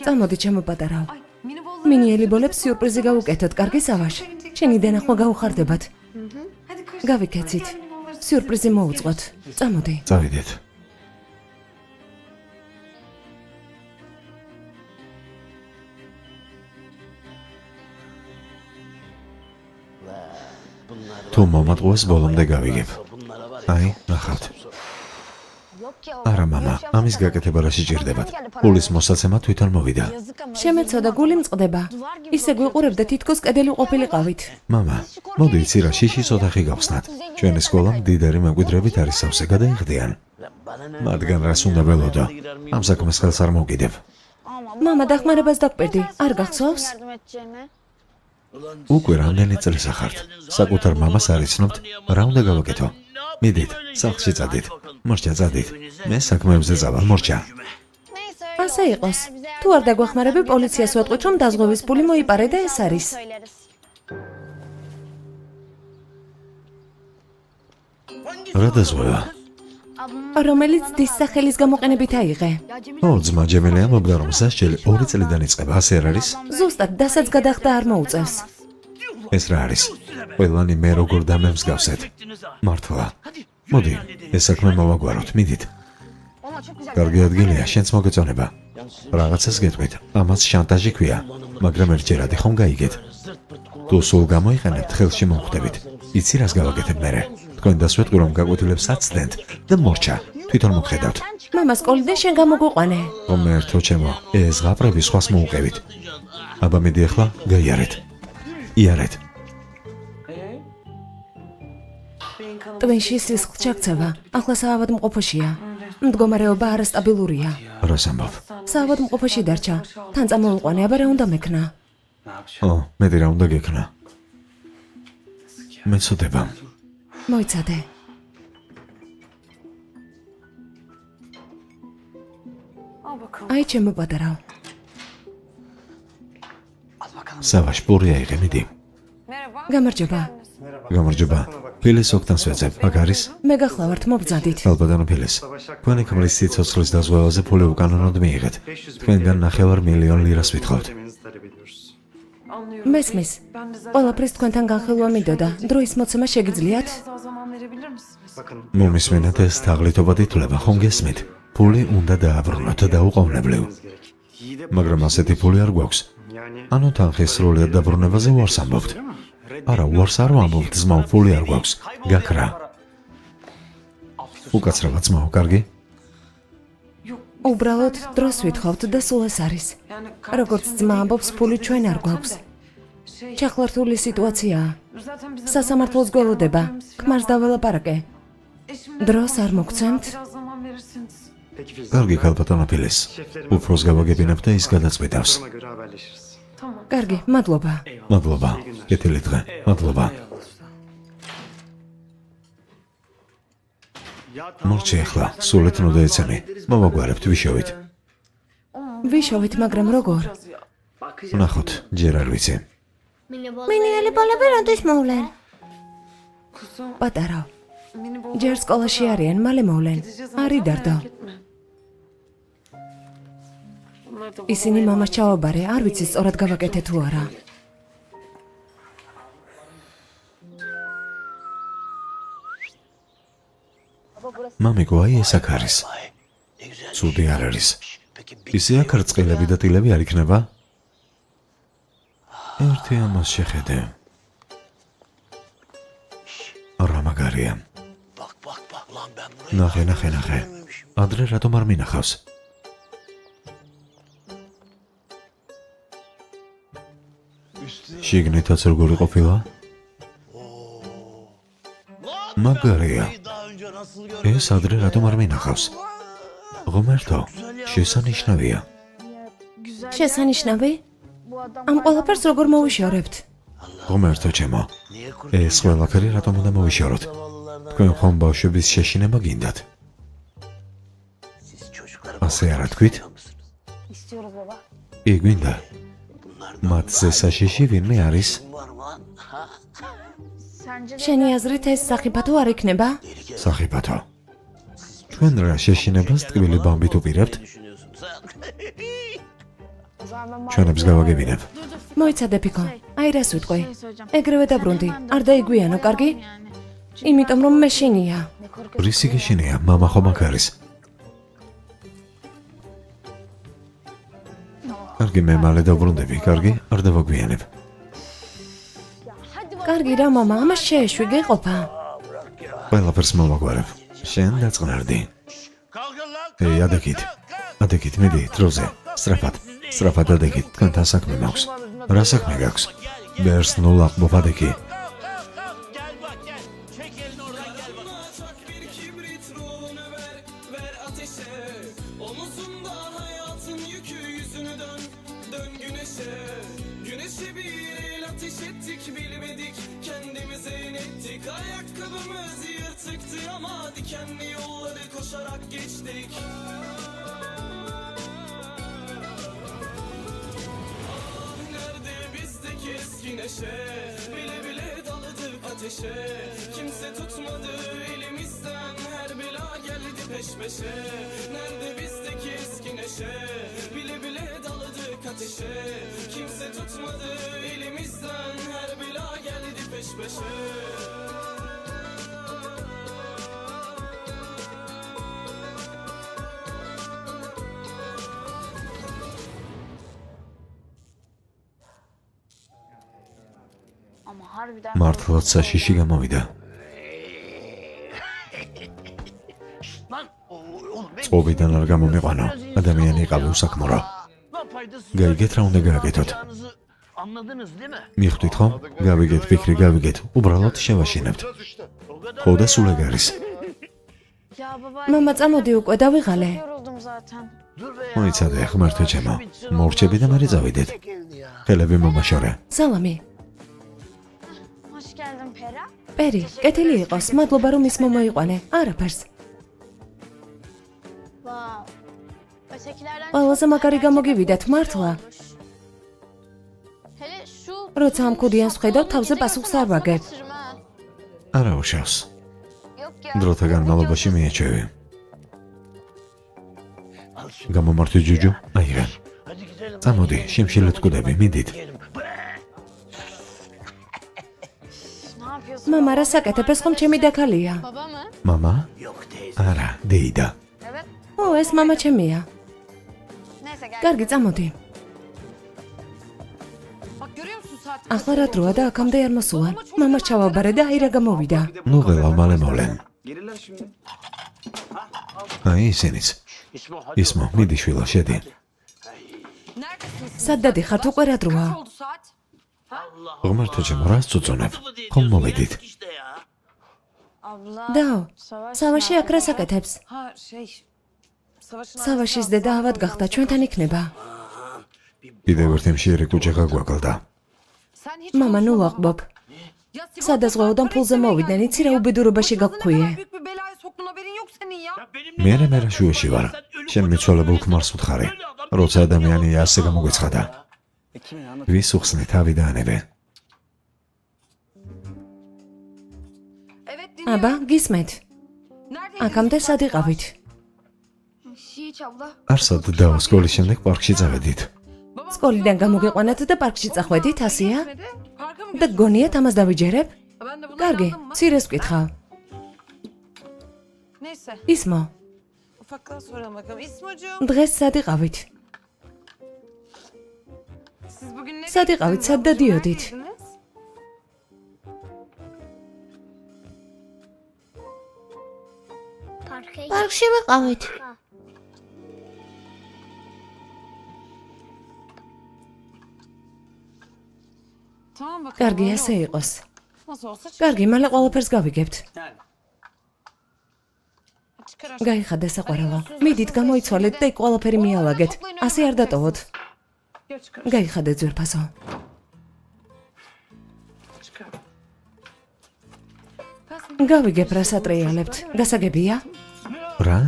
წამოდი ჩემო პატარავ. მინიელი ბოლებს სიურპრიზი გავუკეთოთ, კარგი სავაშ. შენი დანახვა გაუხარდებათ. გავიქეცით. სიურპრიზი მოუწყოთ. წამოდი. წავიდეთ. თუ მომატყუეს ბოლომდე გავიგებ. აი, ნახავთ. არა მამა, ამის გაკეთება რა შეჭირდებათ. პულის მოსაცემა თვითონ მოვიდა. შემეცოდა გული მწყდება. ისე გვიყურებდა თითქოს კედელი ყოფილიყავით. მამა, მოდი იცი რა შიშის ოთახი გავხსნათ. ჩვენი სკოლა მდიდარი მემკვიდრებით არის სავსე, გადაიხდიან. მათგან რას უნდა ველოდო? ამ საქმეს ხელს არ მოვკიდებ. მამა, დახმარებას დაგპირდი. არ გახსოვს? უკვე რამდენი წელს ახართ. საკუთარ მამას არ იცნობთ, რა უნდა გავაკეთო? მიდით, სახლში წადით. მორჩა წადით. მე საქმეებზე წავალ, მორჩა. ასე იყოს. თუ არ დაგვახმარები, პოლიციას ვატყვით, რომ დაზღვევის პული მოიპარე და ეს არის. რა დაზღვევა? რომელიც დის სახელის გამოყენებით აიღე. ო, ძმა ჯემელია მოგდა რომ სასჯელი 2 წლიდან იწყება, ასე არ არის? ზუსტად, დასაც გადახდა არ მოუწევს. ეს რა არის? ყველანი მე როგორ დამემსგავსეთ. მართლა. მოდი, ეს საქმე მოვაგვაროთ, მიდით. კარგი ადგილია, შენც მოგეწონება. რაღაცას გეტყვით, ამას შანტაჟი ქვია, მაგრამ ერთჯერადი ხომ გაიგეთ. თუ სულ გამოიყენებთ, ხელში მომხვდებით. იცი რას გავაკეთებ მერე? თქვენ დასვეტყვი რომ გაკვეთილებს აცდენთ და მორჩა, თვითონ მოგხედავთ. მამა სკოლიდან შენ გამოგუყვანე. ღმერთო ჩემო, ეს ღაპრები სხვას მოუყევით. აბა მიდი ახლა, გაიარეთ. იარეთ. ტვინში სისხლს ჩაქცევა, ახლა საავადმყოფოშია. მდგომარეობა არასტაბილურია. რას ამბობ? საავადმყოფოში დარჩა. თან წამოვიყვანე, აბა რა უნდა მექნა? ო, მეტი რა უნდა გექნა? მეცოდება. მოიცადე. აი ჩემო პატარავ. სავაშ პური აიღე, მიდი. გამარჯობა. გამარჯობა. ფილის ოქტანს ვეძებ. აქ არის? მე გახლავართ, მობრძადით. ალბათანო ფილის. თქვენი ქმრის სიცოცხლის დაზღვევაზე ფული უკანონოდ მიიღეთ. თქვენგან 9,500,000 ლირას ვითხოვთ. მესმის. ყველაფრის თქვენთან განხილვა მინდოდა. დროის მოცემა შეგიძლიათ? Biraz daha zaman verebilir misiniz? მომისმენთ ეს თაღლითობად ითვლება, ხომ გესმით? ფული უნდა დააბრუნოთ და უყოვნებლივ. მაგრამ ასეთი ფული არ გვაქვს. ანუ თანხის სრულად დაბრუნებაზე უარს ამბობთ. არა, უარს არ ვამბობთ, ძმაო, ფული არ გვაქვს. გაქრა. უკაცრავად, ძმაო, კარგი? უბრალოდ დროს ვითხოვთ და სულ ეს არის. როგორც ძმა ამბობს, ფული ჩვენ არ გვაქვს. ჩახლართული სიტუაციაა. Zaten bize სასამართლოს გველოდება. ქმარს დაველაპარაკე. დროს არ მოგცემთ? biraz zaman verirsiniz. კარგი, ქალბატონო ფილის. უფროს გავაგებინებ და ის გადაწყვეტავს. კარგი, მადლობა. მადლობა. კეთილი დღე. მადლობა. მორჩი ახლა, სულით ნუ დაეცემი. მოვაგვარებთ, ვიშოვით. ვიშოვით, მაგრამ როგორ? ვნახოთ, ჯერ არ ვიცი. მინიელი ბოლები როდის მოვლენ? პატარა. Mini bol ჯერ სკოლაში არიან, მალე მოვლენ. არი დარდო. ისინი მამას ჩავაბარე, არ ვიცი სწორად გავაკეთე თუ არა. მამიკო, აი ეს აქ არის. ცუდი არ არის. ისე აქ რწყილები და ტილები არ იქნება? ერთი ამას შეხედე. რა მაგარია. ნახე. ადრე რატომ არ მინახავს? შიგნითაც როგორი ყოფილა? მაგარია. ეს ადრე რატომ არ მინახავს? ღმერთო, შესანიშნავია. შესანიშნავი? ამ ყველაფერს როგორ მოვიშორებთ? ღმერთო ჩემო, ეს ყველაფერი რატომ უნდა მოვიშოროთ? თქვენ ხომ ბავშვების შეშინება გინდათ? ასე არა თქვით? კი, გვინდა. მათზე საშიში ვინმე არის? შენი აზრით ეს სახიფათო არ იქნება? სახიფათო. თქვენ რა შეშინებას ტკბილი ბამბით უპირებთ? ჩვენებს გავაგებინებ. მოიცადე ფიქო, აი რას ვიტყვი. ეგრევე დაბრუნდი, არ დაიგვიანო, კარგი? იმიტომ რომ მე შინია. რისი გეშინია, მამა ხომ აქ არის? კარგი, მე მალე დავბრუნდები, კარგი? არ დავაგვიანებ. კარგი რა მამა, ამას შეეშვი გეყოფა. ყველაფერს მოვაგვარებ. შენ დაწყნარდი. ეი, ადეკით, მიდი, დროზე. სწრაფად ადეკით, თქვენთან საქმე მაქვს. რა საქმე გაქვს? ბერს ნულ აყბობ, ადეკი. Kimse tutmadı elimizden, her bela geldi peş peşe. Nerede bizdeki eski neşe? Bile bile daladık ateşe. Kimse tutmadı elimizden, her bela geldi peş peşe. მართლაც საშიში გამოვიდა. წყობიდან არ გამომიყვანო, ადამიანი იყავი უსაქმურო. გაიგეთ რა უნდა გააკეთოთ. მიხვდით ხომ? გავიგეთ, ფიქრი გავიგეთ, უბრალოდ შევაშინებთ. ხო და სულ ეგ არის. მამა წამოდი უკვე დავიღალე. მოიცადე, ღმერთო ჩემო, მორჩები და მერე წავიდეთ. ხელები მომაშორე. სალამი. პერი, კეთილი იყოს, მადლობა რომ ის მომოიყვანე. არაფერს. ყველაზე მაგარი გამოგივიდათ, მართლა. როცა ამ ქუდიანს ვხედავ, თავზე პასუხს არ ვაგებ. არა უშავს. დროთა განმავლობაში მიეჩევი. გამომართვი ჯუჯუ, აიღე. წამოდი, შიმშილად კვდები, მიდით. მამა რა საკეთებ, ეს ხომ ჩემი დაქალია. მამა? არა, დეიდა. ო, ეს მამა ჩემია. კარგი, წამოდი. ახლა რა დროა და აქამდე არ მოსულან. მამას ჩავაბარე და აი რა გამოვიდა. ნუ ღელა მალე მოვლენ. Gelirler şimdi. აი ისინიც. ისმო, მიდი შვილო, შედი. სად დადიხართ, უკვე რა დროა? ღმერთო ჩემო, რას წუწუნებ? ხომ მოვედით? დაო, სავაში აქ რა საკეთებს? სავაშის დედა ავად გახდა, ჩვენთან იქნება. კიდევ ერთი მშიერი კუჭი გაგვაგლდა. მამა, ნუ ვაყბობ. სადაზღვეოდან ფულზე მოვიდნენ, იცი რა უბედურობაში გაგხვიე. მე შუაში ვარ. შენ მიცვალებულ ქმარს ვთხარი. როცა ადამიანი ასე გამოგვეცხადა. Kimin anlat? ვის უხსნე თავი და ანებე. აბა, გისმეთ. აქამდე სად იყავით? არსად დაო სკოლის შემდეგ პარკში წავედით. სკოლიდან გამოგიყვანათ და პარკში წახვედით, ასეა? და გონიათ ამას დავიჯერებ? კარგი, ცირეს ვკითხავ. ისმო, დღეს სად იყავით? სად იყავით, სად დადიოდით? პარკში ვიყავით. კარგი, ასე იყოს. კარგი, მალე ყველაფერს გავიგებთ. გაიხადე საყვარელო. მიდით გამოიცვალეთ და იქ ყველაფერი მიალაგეთ. ასე არ დატოვოთ. გაიხადე ძვირფასო. გავიგებ რა სატრიალებთ. გასაგებია? რა?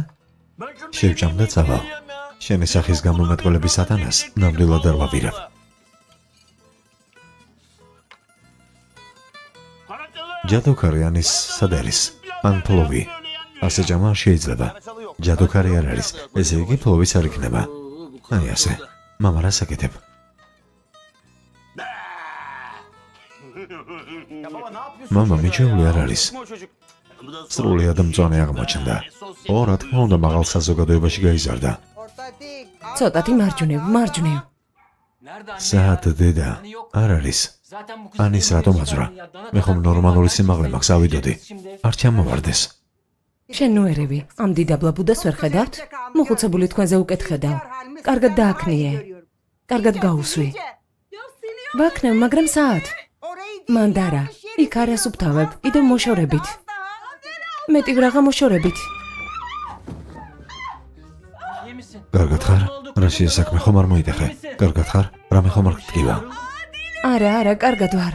შევჭამ და წავალ. შენი სახის გამომეტყველების სათანას ნამდვილად არ ვაპირებ. ჯადოქარი ანის სად არის? ან ფლოვი? ასე ჯამა არ შეიძლება. ჯადოქარი არ არის, ესე იგი ფლოვის არ იქნება. აი ასე. მამა რა საკეთებ? მამა მიჩეული არ არის. სრულიად მწვანე აღმოჩნდა. ო, რა თქმა უნდა, მაღალ საზოგადოებაში გაიზარდა. ცოტათი მარჯვნივ. საათ დედა არ არის. ანის რატომ აძვრა? მე ხომ ნორმალური სიმაღლე მაქვს, ავიდოდი. არ ჩამოვარდეს. შენ ნუ ერევი, ამ დიდაბლა ბუდას ვერ ხედავთ? მოხუცებული თქვენზე უკეთ ხედავ. კარგად დააქნიე. კარგად გაუსვი. ვაქნევ, მაგრამ საათ? მანდარა, იქ არას უბთავებ, კიდევ მოშორებით. მეტი ვრაღა მოშორებით. კარგად ხარ? რა შეესაქმე ხომ არ მოიტეხე? კარგად ხარ? რამე ხომ არ გტკივა? არა, კარგად ვარ.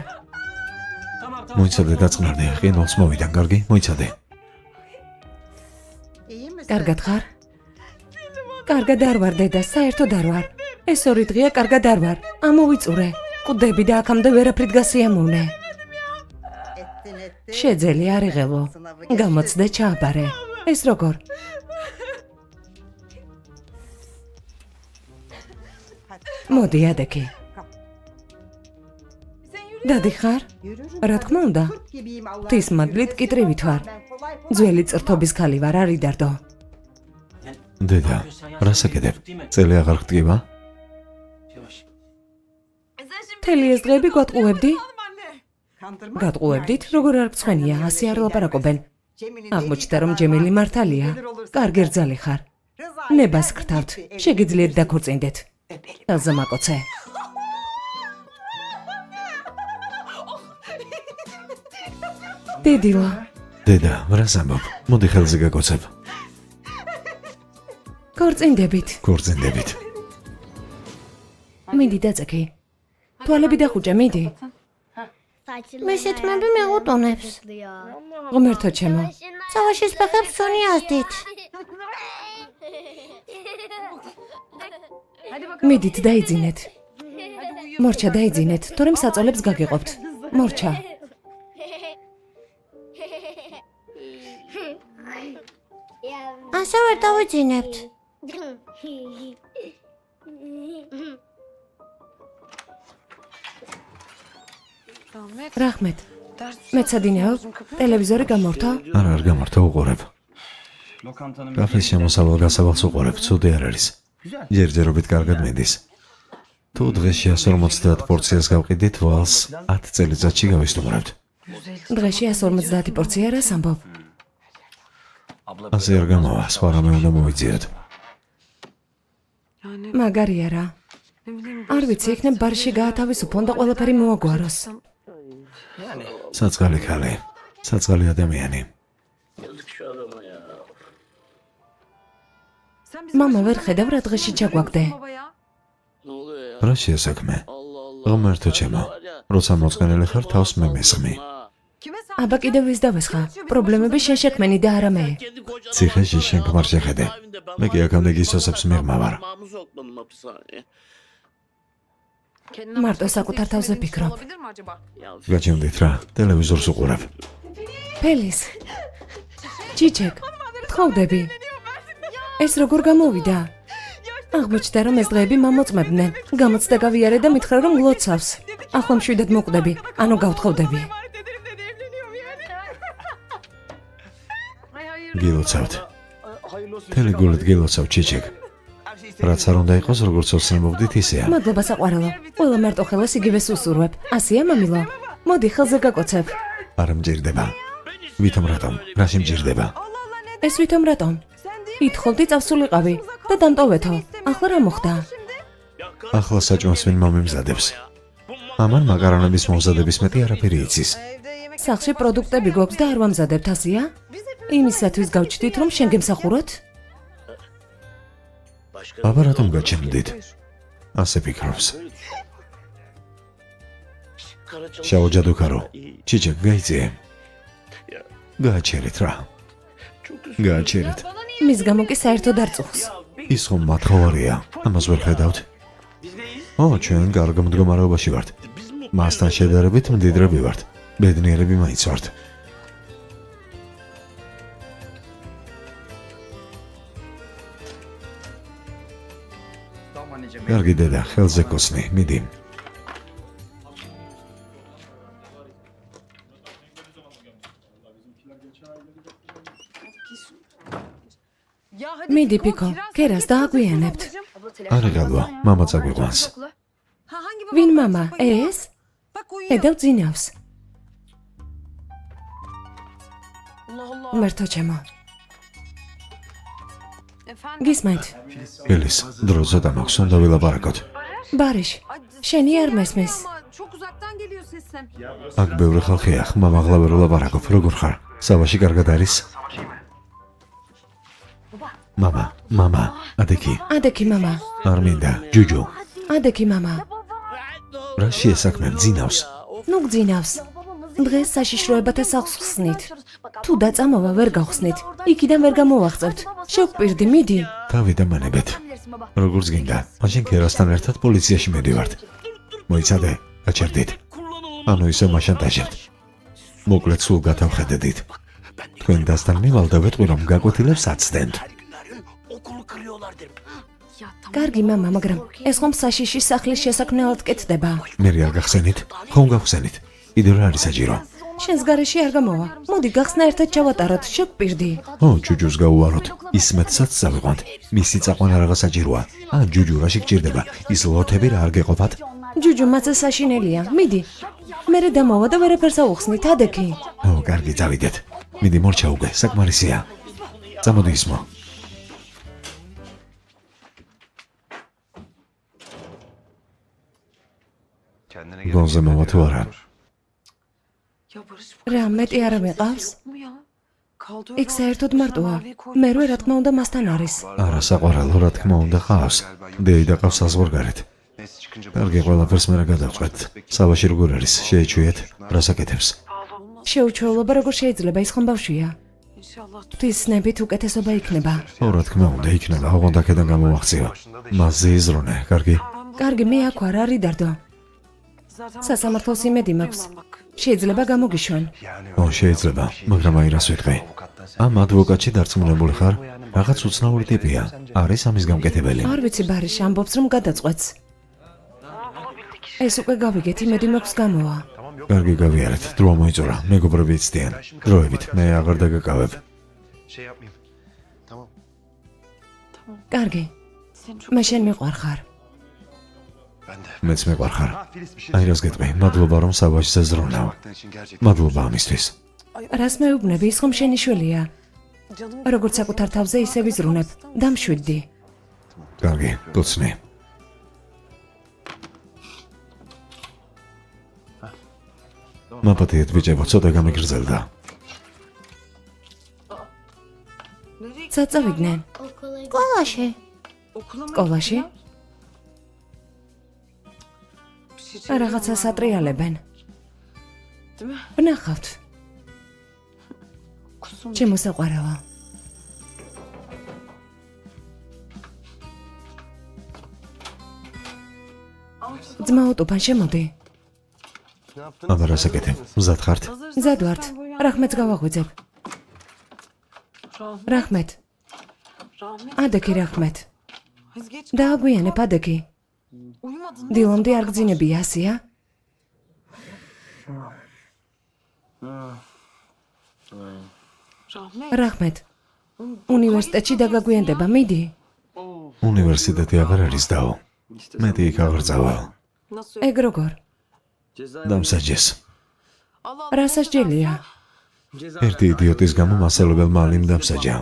მოიცადე დაწყნარდე, ყინულს მოვიდან, კარგი? მოიცადე. კარგად ხარ? კარგად არ ვარ დედა, საერთოდ არ ვარ. ეს ორი დღეა კარგად არ ვარ. ამოვიწურე. კვდები და აქამდე ვერაფრით გასიამოვნე. შეძელი არ იღელო. გამოცდე ჩააბარე. ეს როგორ? მოდი ადეკი. დადიხარ? რა თქმა უნდა. ღვთის მადლით კიტრივით ვარ. ძველი წრთობის ქალი ვარ, არ იდარდო. დედა, რა საკეთებ? წელი აღარ გტკივა? მთელი ეს დღეები გვატყუებდი? გატყუებდით? როგორ არ გწვენია, ასე არ ლაპარაკობენ. აღმოჩნდა რომ ჯემილი მართალია. კარგი რძალი ხარ. ნებას გრთავთ. შეგიძლიათ დაქორწინდეთ. ხელზე მაკოცე. დედილა. დედა, რას ამბობ? მოდი ხელზე გაკოცებ. ქორწინდებით. მიდი დაწექი. თვალები დახუჭე, მიდი. მისი თმები მეღუტონებს. ღმერთო ჩემო. სავაშის ფეხებს ცუნი ასდით. მიდით დაიძინეთ. მორჩა დაიძინეთ, თორემ საწოლებს გაგიყოფთ. მორჩა. ასე ვერ დავიძინებთ. რახმეთ, მეცადინეო, ტელევიზორი გამორთა? არა, არ გამართა უყურებ. კაფის შემოსავალ გასავალს უყურებ, ცუდი არ არის. ჯერჯერობით კარგად მიდის. თუ დღეში 150 პორციას გავყიდით, ვალს 10 წელიწადში გავისტუმრებთ. დღეში 150 პორცია რას ამბობ? ასე არ გამოვა, სხვა რამე უნდა მოვიძიოთ. მაგარი არა. არ ვიცი, იქნებ ბარში გაათავისუფლონ და ყველაფერი მოაგვაროს. საწყალი ქალი, საწყალი ადამიანი. მამა ვერ ხედავ რა დღეში ჩაგვაგდე. რა შეასაქმე? ღმერთო ჩემო, როცა მოწყენილი ხარ, თავს მე მესხმი. აბა კიდევ ვის დავესხა? პრობლემები შენ შექმენი და არა მე. ციხეში შენ ქმარ შეხედე. მე კი აქამდე გისოსებს მიღმავარ. მარტო საკუთარ თავზე ფიქრობ. გაჩემდით რა, ტელევიზორს უყურებ. ფელის. ჩიჩეკ, თხოვდები. ეს როგორ გამოვიდა? აღმოჩნდა რომ ეს დღეები მამოწმებდნენ. გამოცდა გავიარე და მითხრა რომ გლოცავს. ახლა მშვიდად მოკვდები, ანუ გავთხოვდები. გილოცავთ. თელი გულით გილოცავ, ჩიჩეკ. რაც არ უნდა იყოს, როგორც ოცნებობდით, ისეა. მადლობა საყვარელო. ყველა მარტო ხელას იგივეს უსურვებ. ასეა მამილო? მოდი ხელზე გაკოცებ. არ მჭირდება. ვითომ რატომ? რა შემჭირდება? ეს ვითომ რატომ? ითხოვდი წავსულიყავი და დამტოვეთო. ახლა რა მოხდა? ახლა საჭმელს ვინ მომიმზადებს? ამან მაკარონების მომზადების მეტი არაფერი იცის. სახლში პროდუქტები გვაქვს და არ ვამზადებთ, ასეა? იმისათვის გავჩდით რომ შენ გემსახუროთ? აბა რატომ გაჩემდით? ასე ფიქრობს. შაო ჯადოქარო, ჩიჩეკ გაიწიე. გააჩერეთ რა. გააჩერეთ. მის გამო კი საერთოდ არ წუხს. ის ხომ მათხოვარია, ამას ვერ ხედავთ. ჩვენ კარგ მდგომარეობაში ვართ. მასთან შედარებით მდიდრები ვართ. ბედნიერები მაინც ვართ. კარგი დედა, ხელზე კოცნი, მიდი. მიდი პიკო, კერას დააგვიანებთ. არა გალვა, მამა წაგვიყვანს. ვინ მამა? ეს? ედავ ძინავს. მერთო ჩემო. გისმენთ? ელის, დრო ცოტა მაქვს, უნდა ვილაპარაკოთ. ბარიშ, შენი არ მესმის. აქ ბევრი ხალხია, ხმამ აღლა ვერ ვილაპარაკობ, როგორ ხარ? სავაში კარგად არის? მამა, ადექი. ადექი მამა. არ მინდა, ჯუჯუ. ადექი მამა. რა შეასაქმე, ძინავს? ნუ გძინავს. დღეს საშიშროებათა სახლს ხსნით. თუ დაწამოვა ვერ გავხსნით. იქიდან ვერ გამოვაღწევთ. შევკვირდი, მიდი. დავიდამანებეთ. როგორც გინდა, მაშინ კერასთან ერთად პოლიციაში მედივართ. მოიცადე, გაჩერდით. ანუ ისე მაშანტაჟებთ. მოკლედ სულ გათავხედეთ. თქვენ დასთან მივალ და ვეტყვი რომ გაკვეთილებს აცდენთ. კარგი მამა, მაგრამ ეს ხომ საშიშის სახლის შესაქმნელად კეთდება. მე არ გახსენით? ხომ გავხსენით? კიდევ რა არის საჭირო? შენს გარეში არ გამოვა. მოდი გახსნა ერთად ჩავატაროთ, შევკვირდი. ჯუჯუს გაუვაროთ. ისმეთსაც წავიყვანთ. მისი წაყვანა რაღაც საჭიროა. ჯუჯუ რაში გჭირდება? ის ლოთები რა არ გეყოფათ? ჯუჯუ მაცა საშინელია. მიდი. მერე დამოვა და ვერაფერს აუხსნით, ადექი. კარგი, წავიდეთ. მიდი მორჩა უკვე, საკმარისია. წამოდი ისმო. გონზე მოვა თუ არა? რა მეტი არ მეყავს? იქ საერთოდ მარტოა. მე რა თქმა უნდა მასთან არის. არა, საყვარელო, რა თქმა უნდა ყავს. დეი და ყავს საზღვარგარეთ. კარგი, ყველაფერს მე რა გადავწყვეტ. სავაში როგორ არის? შეეჩვიეთ, რას აკეთებს? შეუჩვეულობა როგორ შეიძლება, ის ხომ ბავშვია. ღვთისნებით უკეთესობა იქნება. რა თქმა უნდა, იქნება, ოღონდ აქედან გამოვახციო. მასზე იზრუნე, კარგი? კარგი, მე აქ ვარ, არ იდარდო. სასამართლოს იმედი მაქვს. შეიძლება გამოგიშვენ. შეიძლება, მაგრამ აი რას ვიტყვი. ამ ადვოკატში დარწმუნებული ხარ? რაღაც უცნაური ტიპია. არის ამის გამკეთებელი. არ ვიცი ბარიში ამბობს რომ გადაწყვეტს. ეს უკვე გავიგეთ, იმედი მაქვს გამოვა. კარგი გავიარეთ, დრო მოიწურა, მეგობრები იცდიან. დროებით მე აღარ დაგაკავებ. Şey yapmayayım. Tamam. კარგი, მე შენ მიყვარხარ. Ben de. მეც მეყვარხარ. Ha Filiz bir şey. აი რას გეტყვი, მადლობა რომ საბაჟზე ზრუნავ. Baktığın için gerçekten. მადლობა ამისთვის. რას მეუბნები, ის ხომ შენი შვილია. როგორც საკუთარ თავზე ისე ვიზრუნებ. დამშვიდდი. კარგი, დოცნი. მაპატიეთ ბიჭებო, ცოტა გამიგრძელდა. სად წავიდნენ? სკოლაში. სკოლაში? რაღაცას ატრიალებენ. ვნახავთ. ჩემო საყვარავო. ძმა უტუფან შემოდი. აბა რას აკეთებ? მზად ხართ? მზად ვართ. რაჰმეტს გავაღვიძებ. რაჰმეტ. ადექი რაჰმეტ. დააგვიანებ ადექი. დილომდე არ გძინები ასია? რაჰმეტ. უნივერსიტეტში დაგაგვიანდება, მიდი. უნივერსიტეტი აღარ არის დაო. მეტი იქ აღარ წავალ. ეგ როგორ? დამსაჯეს. რა სასჯელია? ერთი იდიოტის გამო მასწავლებელმა ალიმ დამსაჯა.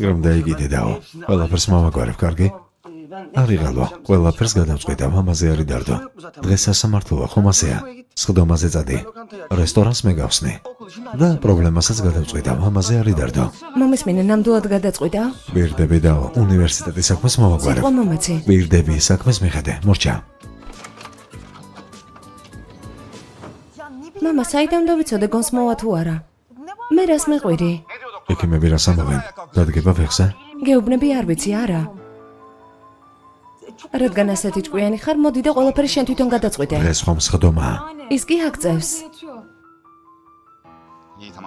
რომ დაიგიდე დაო. ყველაფერს მოვაგვარებ, კარგი? არიღალვა, ყველაფერს გადავწყვიტავ, ამაზე არის დარდო. დღეს სასამართლოა, ხომ ასეა? სხდომაზე წადი. რესტორანს მე გავსნი. და პრობლემასაც გადავწყვიტავ, ამაზე არის დარდო. მომისმინე, ნამდვილად გადაწყვიტა? ვირდები დაო, უნივერსიტეტის საქმეს მოვაგვარებ. სიტყვა მომეცი. ვირდები, საქმეს მიხედე, მორჩა. მამა, საიდან დავიცოდე გონს მოვა თუ არა? მე რას მეყვირი? ექიმები რას ამბობენ? დადგება ფეხზე? გეუბნები არ ვიცი, არა. რადგან ასეთი ჭკვიანი ხარ, მოდი და ყველაფერი შენ თვითონ გადაწყვიტე. დღეს ხომ სხდომაა. ის კი აღწევს.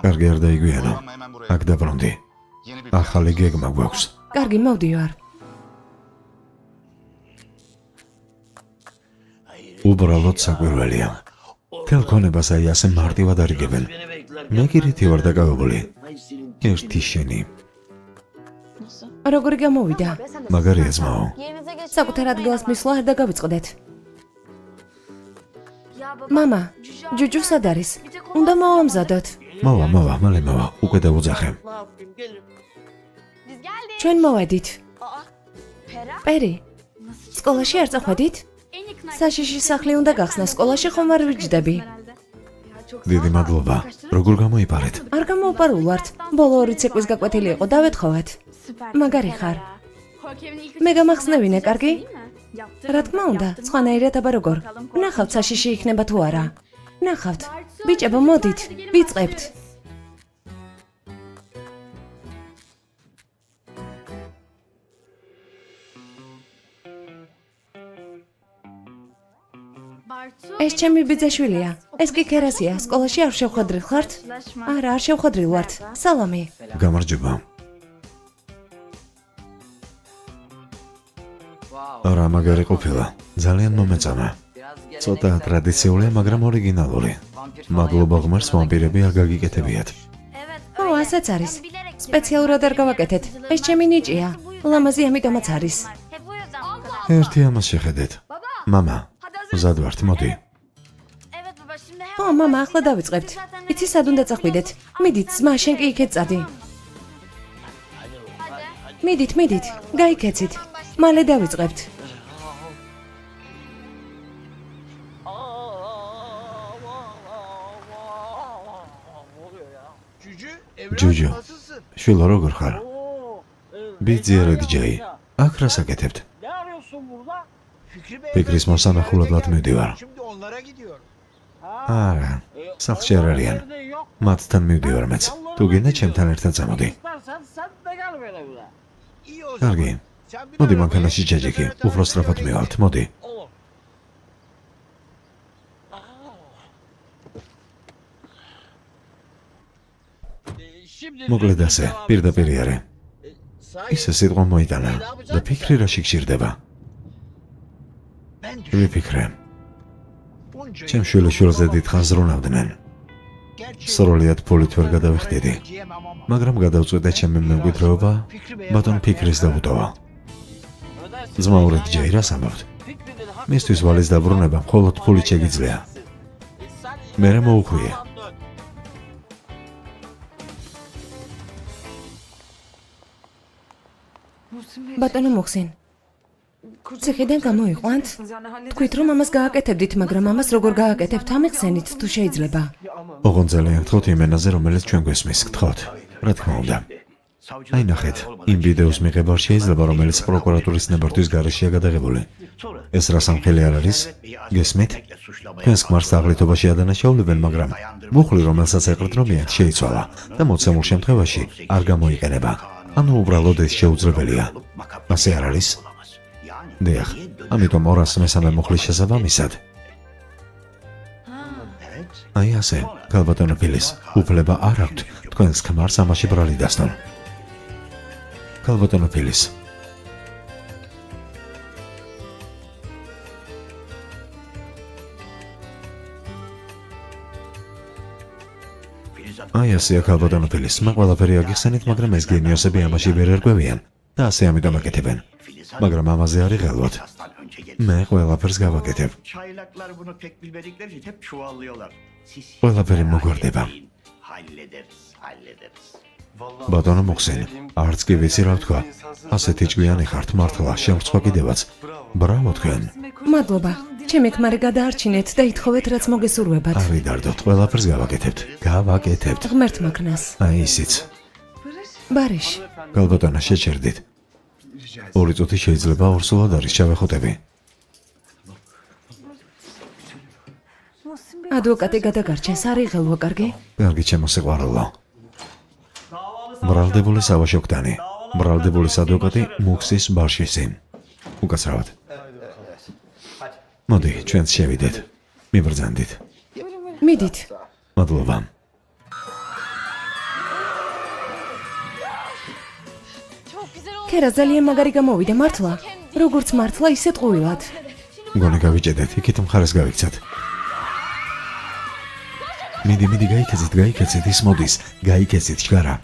კარგი არ დაიგვიანო. აქ დაბრუნდი. ახალი გეგმა გვაქვს. კარგი, მოვდივარ. უბრალოდ საკვირველია. თელქონებას აი ასე მარტივად არიგებენ. მე კი რითი ვარ დაკავებული? ერთი შენი. როგორი გამოვიდა? მაგარია ძმაო. საკუთარ ადგილას მისვლა არ დაგავიწყდეთ. მამა, ჯუჯუ სად არის? უნდა მოვამზადოთ. მოვა, მალე მოვა, უკვე დავუძახე. ჩვენ მოვედით. პერი, სკოლაში არ წახვედით? საშიში სახლი უნდა გახსნა, სკოლაში ხომ არ ვიჯდები. დიდი მადლობა. როგორ გამოიპარეთ? არ გამოვპარულვართ. ბოლო 2 ცეკვის გაკვეთილი იყო, დავეთხოვეთ. მაგარი ხარ. მე გამახსნევინე, კარგი? რა თქმა უნდა, სხვანაირად აბა როგორ? ნახავთ საშიში იქნება თუ არა. ნახავთ. ბიჭებო, მოდით, ვიწყებთ. ეს ჩემი ბიძაშვილია. ეს კი ქერასია. სკოლაში არ შევხვედრილ ხართ? არა, არ შევხვედრილ ვართ. სალამი. გამარჯობა. არა, მაგარი ყოფილა. ძალიან მომეწონა. ცოტა ტრადიციულია, მაგრამ ორიგინალური. მადლობა ღმერთს, ვამპირები არ გაგიკეთებიათ. ო, ასეც არის. სპეციალურად არ გავაკეთეთ. ეს ჩემი ნიჭია. ლამაზი ამიტომაც არის. ერთი ამას შეხედეთ. მამა, მზად ვართ, მოდი. ო, მამა, ახლა დავიწყებთ. იცი სად უნდა წახვიდეთ? მიდით, ძმა, შენ კი იქეთ წადი. მიდით, გაიქეცით. მალე დავიწყებთ. ჯუჯუ, შვილო როგორ ხარ? ბიძიარად ჯაი. აქ რას აკეთებთ? ფიქრის მოსანახულებლად მივდივარ. არა, სახლში არ არიან. მათთან მივდივარ მეც. თუ გინდა ჩემთან ერთად წამოდი. კარგი. მოდი მანქანაში ჯაჯიკი. უფრო სწრაფად მივალთ, მოდი. მოკლედ ასე, პირდაპირ არე. ისე სიტყვა მოიტანა და ფიქრი რა შეგჭირდება. ვიფიქრე. ჩემ შვილიშვილზე დიდხანს ზრუნავდნენ. სრულად ფულით ვერ გადავიხდიდი, მაგრამ გადავწყვიტე ჩემი მემკვიდრეობა ბატონ ფიქრის დაუტოვა. ზმაურით ჯეი რას ამბობთ? მისთვის ვალის დაბრუნება მხოლოდ ფულით შეგიძლია. მერე მოუხვია. ბატონო მუხსინ, ციხიდან გამოიყვანთ? თქვით რომ ამას გააკეთებდით, მაგრამ ამას როგორ გააკეთებთ ამიხსენით თუ შეიძლება? ოღონდ ძალიან გთხოვთ იმენაზე, რომელიც ჩვენ გვესმის, გთხოვთ. რა თქმა უნდა. აი ნახეთ, იმ ვიდეოს მიღება შეიძლება, რომელიც პროკურატურის ნებართვის გარეშეა გადაღებული. ეს რა სამხელი არ არის? გესმით? თქვენს ქმარს აღლითობაში ადანაშაულებენ, მაგრამ მუხლი, რომელსაც ეყრდნობიან, შეიცვალა და მოცემულ შემთხვევაში არ გამოიყენება. ანუ უბრალოდ ეს შეუძლებელია. ასე არ არის? დიახ, ამიტომ 203 მუხლის შესაბამისად. აი ასე, ქალბატონო ფილის, უფლება არ აქვთ თქვენს ქმარს ამაში ბრალი დასდონ. ქალბატონო ფილის. აი ასეა ქალბატონო ფილის, მე ყველაფერი აგიხსენით, მაგრამ ეს გენიოსები ამაში ვერ ერკვევიან და ასე ამიტომ აკეთებენ. მაგრამ ამაზე არ იღელვათ. მე ყველაფერს გავაკეთებ. ყველაფერი მოგვარდება. ბატონო მუხსინ, არც კი ვიცი რა ვთქვა. ასეთი ჭკვიანი ხართ, მართლა შემრცხვა კიდევაც. ბრავო თქვენ. მადლობა. ჩემი ქმარი გადაარჩინეთ და ითხოვეთ რაც მოგესურვებათ. არ ვიდარდოთ, ყველაფერს გავაკეთებთ. გავაკეთებთ. ღმერთმა ქნას. აი ისიც. ბარიშ. ქალბატონო შეჩერდით. 2 წუთი შეიძლება ორსულად არის ჩავეხუტები. ადვოკატი გადაგარჩენს, არ იღელვა კარგი? კარგი ჩემო სიყვარულო. ბრალდებული სავაშოქდანი. ბრალდებულის ადვოკატი მუხსის ბარშისი. უკაცრავად. მოდი, ჩვენც შევიდეთ. მიბრძანდით. მიდით. მადლობა. ქერა ძალიან მაგარი გამოვიდა, მართლა? როგორც მართლა, ისე ტყუილად. მგონი გავიჭედეთ, იქით მხარეს გავიქცეთ. მიდი, გაიქეცით, ის მოდის, გაიქეცით, შგარა.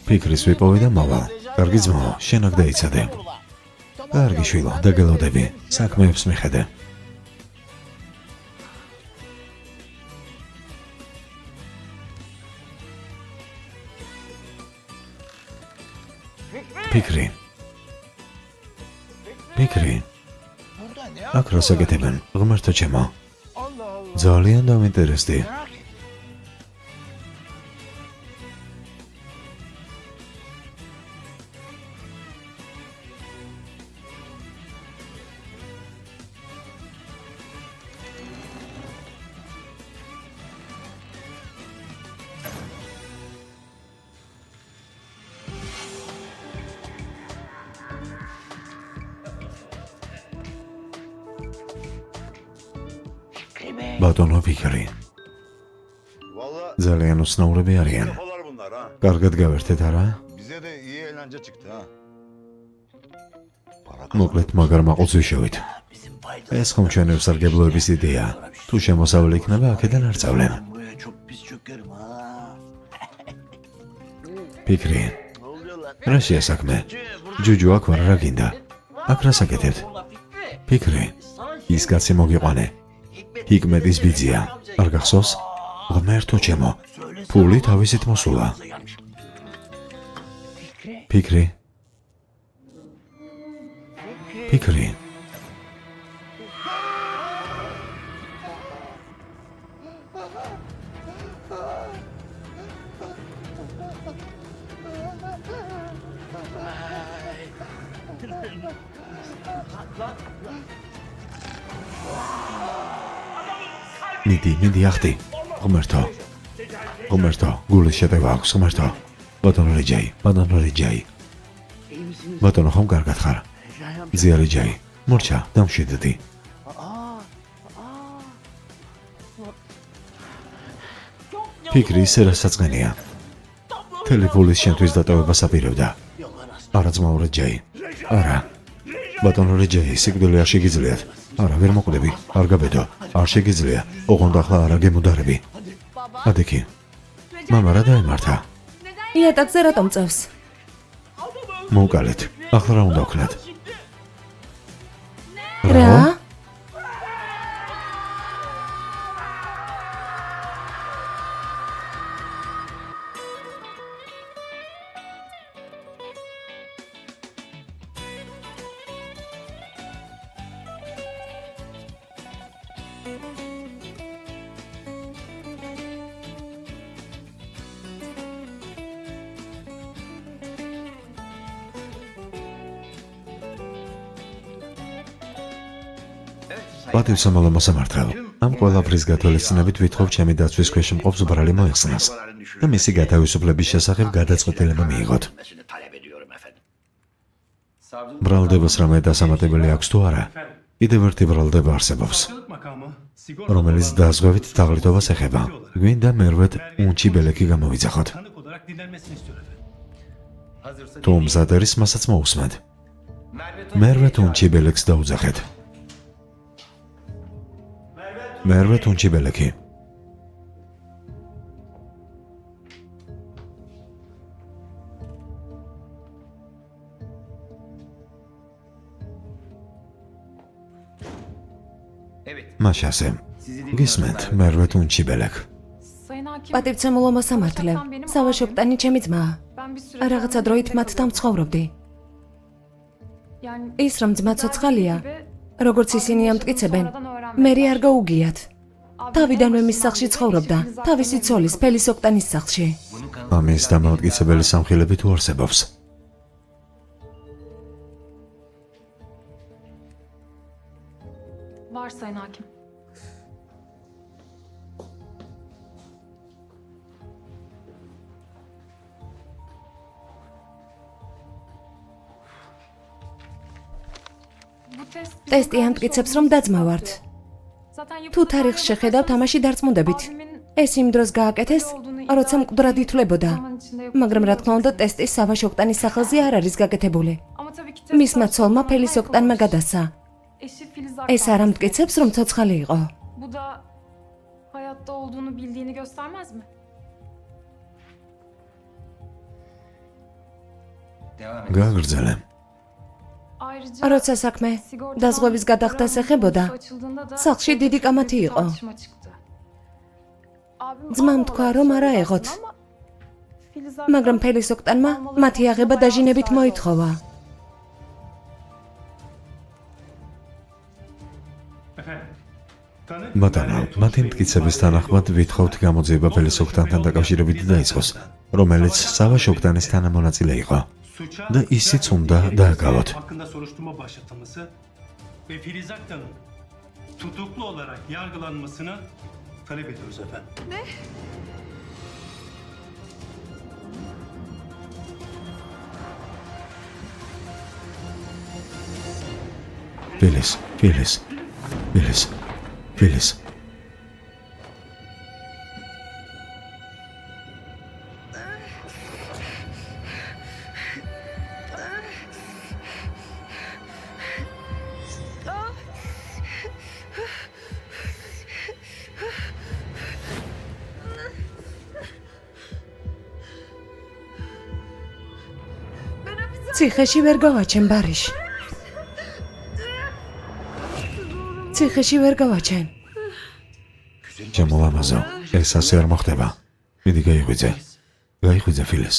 ფიქრის ვიპოვე და მავალ. კარგი ძმაო, შენ აქ დაიცადე. კარგი შვილო, დაგელოდები. საქმეებს მიხედე. ფიქრი. აქ რას აკეთებენ? ღმერთო ჩემო. ძალიან დავინტერესდი. ბატონო ფიქრი. ძალიან უცნაურები არიან. კარგად გავერთეთ, არა? Bize de iyi eğlence çıktı ha. მოკლედ მაგარ მაყულს ვიშევით. ეს ხომ ჩვენი უსარგებლოების იდეა. თუ შემოსავლი იქნება, აქედან არ წავლენ. ფიქრი. რა შეასაქმე? ჯუჯუ აქ ვარ, რა გინდა? აქ რას აკეთებთ? ფიქრი. ის კაცი მოგიყვანე. ჰიკმეტის ბიძია. არ გახსოვს? ღმერთო ჩემო, ფული თავისით მოსულა. ფიქრი. მიდი ახტი. ღმერთო, გულის შეტევა აქვს, ღმერთო. ბატონო რეჯაი. ბატონო, ხომ კარგად ხარ? ძია რეჯაი, მორჩა, დამშვიდდი. ფიქრი ისე რასაწყენია. ტელეფონის შენთვის დატოვებას აპირებდა. არა ძმაო რეჯაი. არა. ბატონო რეჯაი, სიკვდილი არ შეგიძლიათ. არა, ვერ მოკვდები, არ გაბედო, არ შეგიძლია. ოღონდ ახლა არა გემუდარები. ადექი. მამა რა დაემართა? იატაკზე რატომ წევს? მოუკალეთ. ახლა რა უნდა ვქნათ? რა? პატივსამალო მოსამართლე, ამ ყველაფრის გათვალისწინებით ვითხოვ ჩემი დაცვის ქვეშ მყოფს ბრალი მოეხსნას და მისი გათავისუფლების შესახებ გადაწყვეტილება მიიღოთ. ბრალდებას რამე დასამატებელი აქვს თუ არა? კიდევ ერთი ბრალდება არსებობს, რომელიც დაზღვევით თაღლითობას ეხება. გვინდა მერვეთ უნჩი ბელექი გამოვიძახოთ. თუ მზად არის, მასაც მოусმენთ. მერვეთ უნჩი ბელექს დაუძახეთ. მერვე თუნჩი ბელექი. მაშასე, გისმენთ მერვე თუნჩი ბელექ. პატივცემულო მოსამართლე, სავაშოქტანი ჩემი ძმაა. რაღაცა დროით მათთან ვცხოვრობდი. ის რომ ძმა ცოცხალია, როგორც ისინი ამტკიცებენ, მერი არ გაუგიათ. თავიდანვე მის სახლში ცხოვრობდა, თავისი ცოლის ფელის ოქტანის სახლში. ამის დამამტკიცებელი სამხილები თუ არსებობს? Var Sayın Hakim. ტესტი ამტკიცებს, რომ დაძმა ვართ. თუ თარიღს შეხედავთ, ამაში დარწმუნდებით. ეს იმ დროს გააკეთეს, როცა მკვდრად ითვლებოდა. მაგრამ რა თქმა უნდა, ტესტი სავაშ ოქტანის სახელზე არ არის გაკეთებული. მისმა ცოლმა ფელის ოქტანმა გადასცა. ეს არ ამტკიცებს, რომ ცოცხალი იყო. Bu da hayatta olduğunu bildiğini göstermez mi? გააგრძელე. როცა საქმე დაზღვევის გადახდას ეხებოდა, სახლში დიდი კამათი იყო. ძმამ თქვა, რომ არა ეღოთ. მაგრამ ფელის ოქტანმა მათი აღება დაჟინებით მოითხოვა. ბატონო, მათი მტკიცების თანახმად ვითხოვთ გამოძიება ფელის ოქტანთან დაკავშირებით დაიწყოს, რომელიც სავაშ ოქტანის თანამონაწილე იყო. Da issit sonunda dayanamadı. Hakkında soruşturma başlatılması ve Filiz Aktan'ın tutuklu olarak yargılanmasını talep ediyoruz efendim. Ne? Filiz. ციხეში ვერ გავაჩენ ბარიშ. ციხეში ვერ გავაჩენ. ჩემო ლამაზო, ეს ასე არ მოხდება. მიდი გაიღვიძე ფილეს.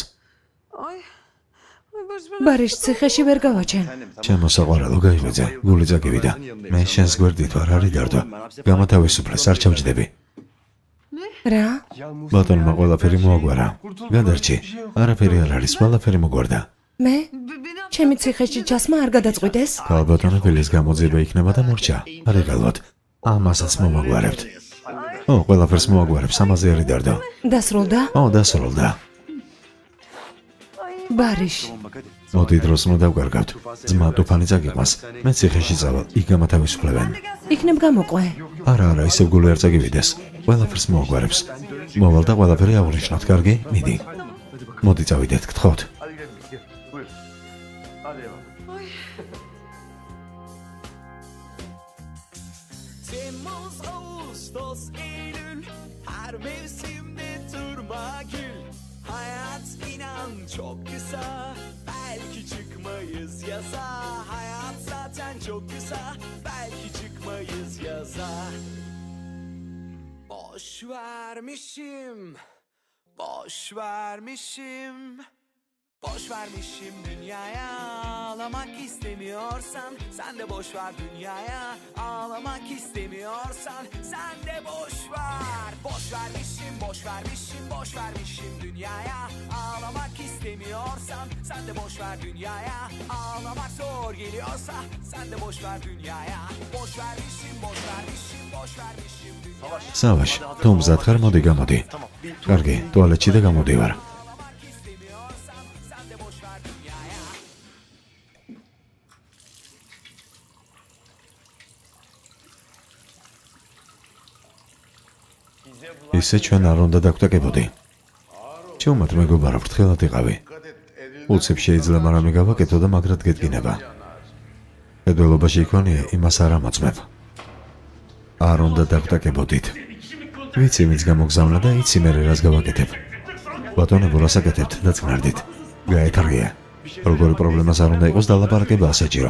ბარიშ ციხეში ვერ გავაჩენ. ჩემო საყვარელო, გაიღვიძე, გული წაგივიდა. მე შენს გვერდით ვარ, არ იდარდო. გამოთავისუფლეს, არ ჩავჯდები. რა? ბატონმა ყველაფერი მოაგვარა. გადარჩი, არაფერი არ არის, ყველაფერი მოგვარდა. მე? ჩემი ციხეში ჯასმა არ გადაწყვიტეს? ქალბატონებელის გამოძიება იქნება და მორჩა. არიღალოთ. ამასაც მომაგვარებთ. ყველაფერს მოაგვარებს, ამაზე არ იდარდო. დასრულდა? დასრულდა. ბარიშ. მოდი დროს უნდა დავკარგავთ. ძმა ტუფანი წაგიყვანს. მე ციხეში წავალ, იქ გამათავისუფლებენ. იქნებ გამოყვე. არა, ისევ გული არ წაგივიდეს. ყველაფერს მოაგვარებს. მოვალ და ყველაფერი აღნიშნოთ, კარგი? მიდი. მოდი წავიდეთ, გთხოვთ. Temmuz, Ağustos, Eylül, her mevsimde durma gül. Hayat inan çok kısa, belki çıkmayız yaza. Hayat zaten çok kısa, belki çıkmayız yaza. Boş vermişim, boş vermişim. Boş vermişim dünyaya, ağlamak istemiyorsan sen de boş ver dünyaya. Ağlamak istemiyorsan sen de boş ver. Boş vermişim, boş vermişim, boş vermişim dünyaya. Ağlamak istemiyorsan sen de boş ver dünyaya. Ağlamak zor geliyorsa sen de boş ver dünyaya. Boş vermişim, boş vermişim, boş vermişim dünyaya. სავაშ, თუ მზად ხარ, მოდი გამოდი. კარგი, ტუალეტში და გამოდივარ. ისე ჩვენ არ უნდა დაგვტაკებოდი. ჩემად მეგობარო, ფრთხილად იყავი. უცებ შეიძლება რამე გავაკეთო და მაგრად გეტკინება. ედველობაში იქონია, იმას არ ამოწმებ. არ უნდა დაგვტაკებოდით. ვიცი ვინც გამოგზავნა და იცი მე რას გავაკეთებ. ბატონებო, რას აკეთებთ? დაწნარდით. გაეთარგია. როგორი პრობლემას არ უნდა იყოს, დალაპარაკება ასაჭირო.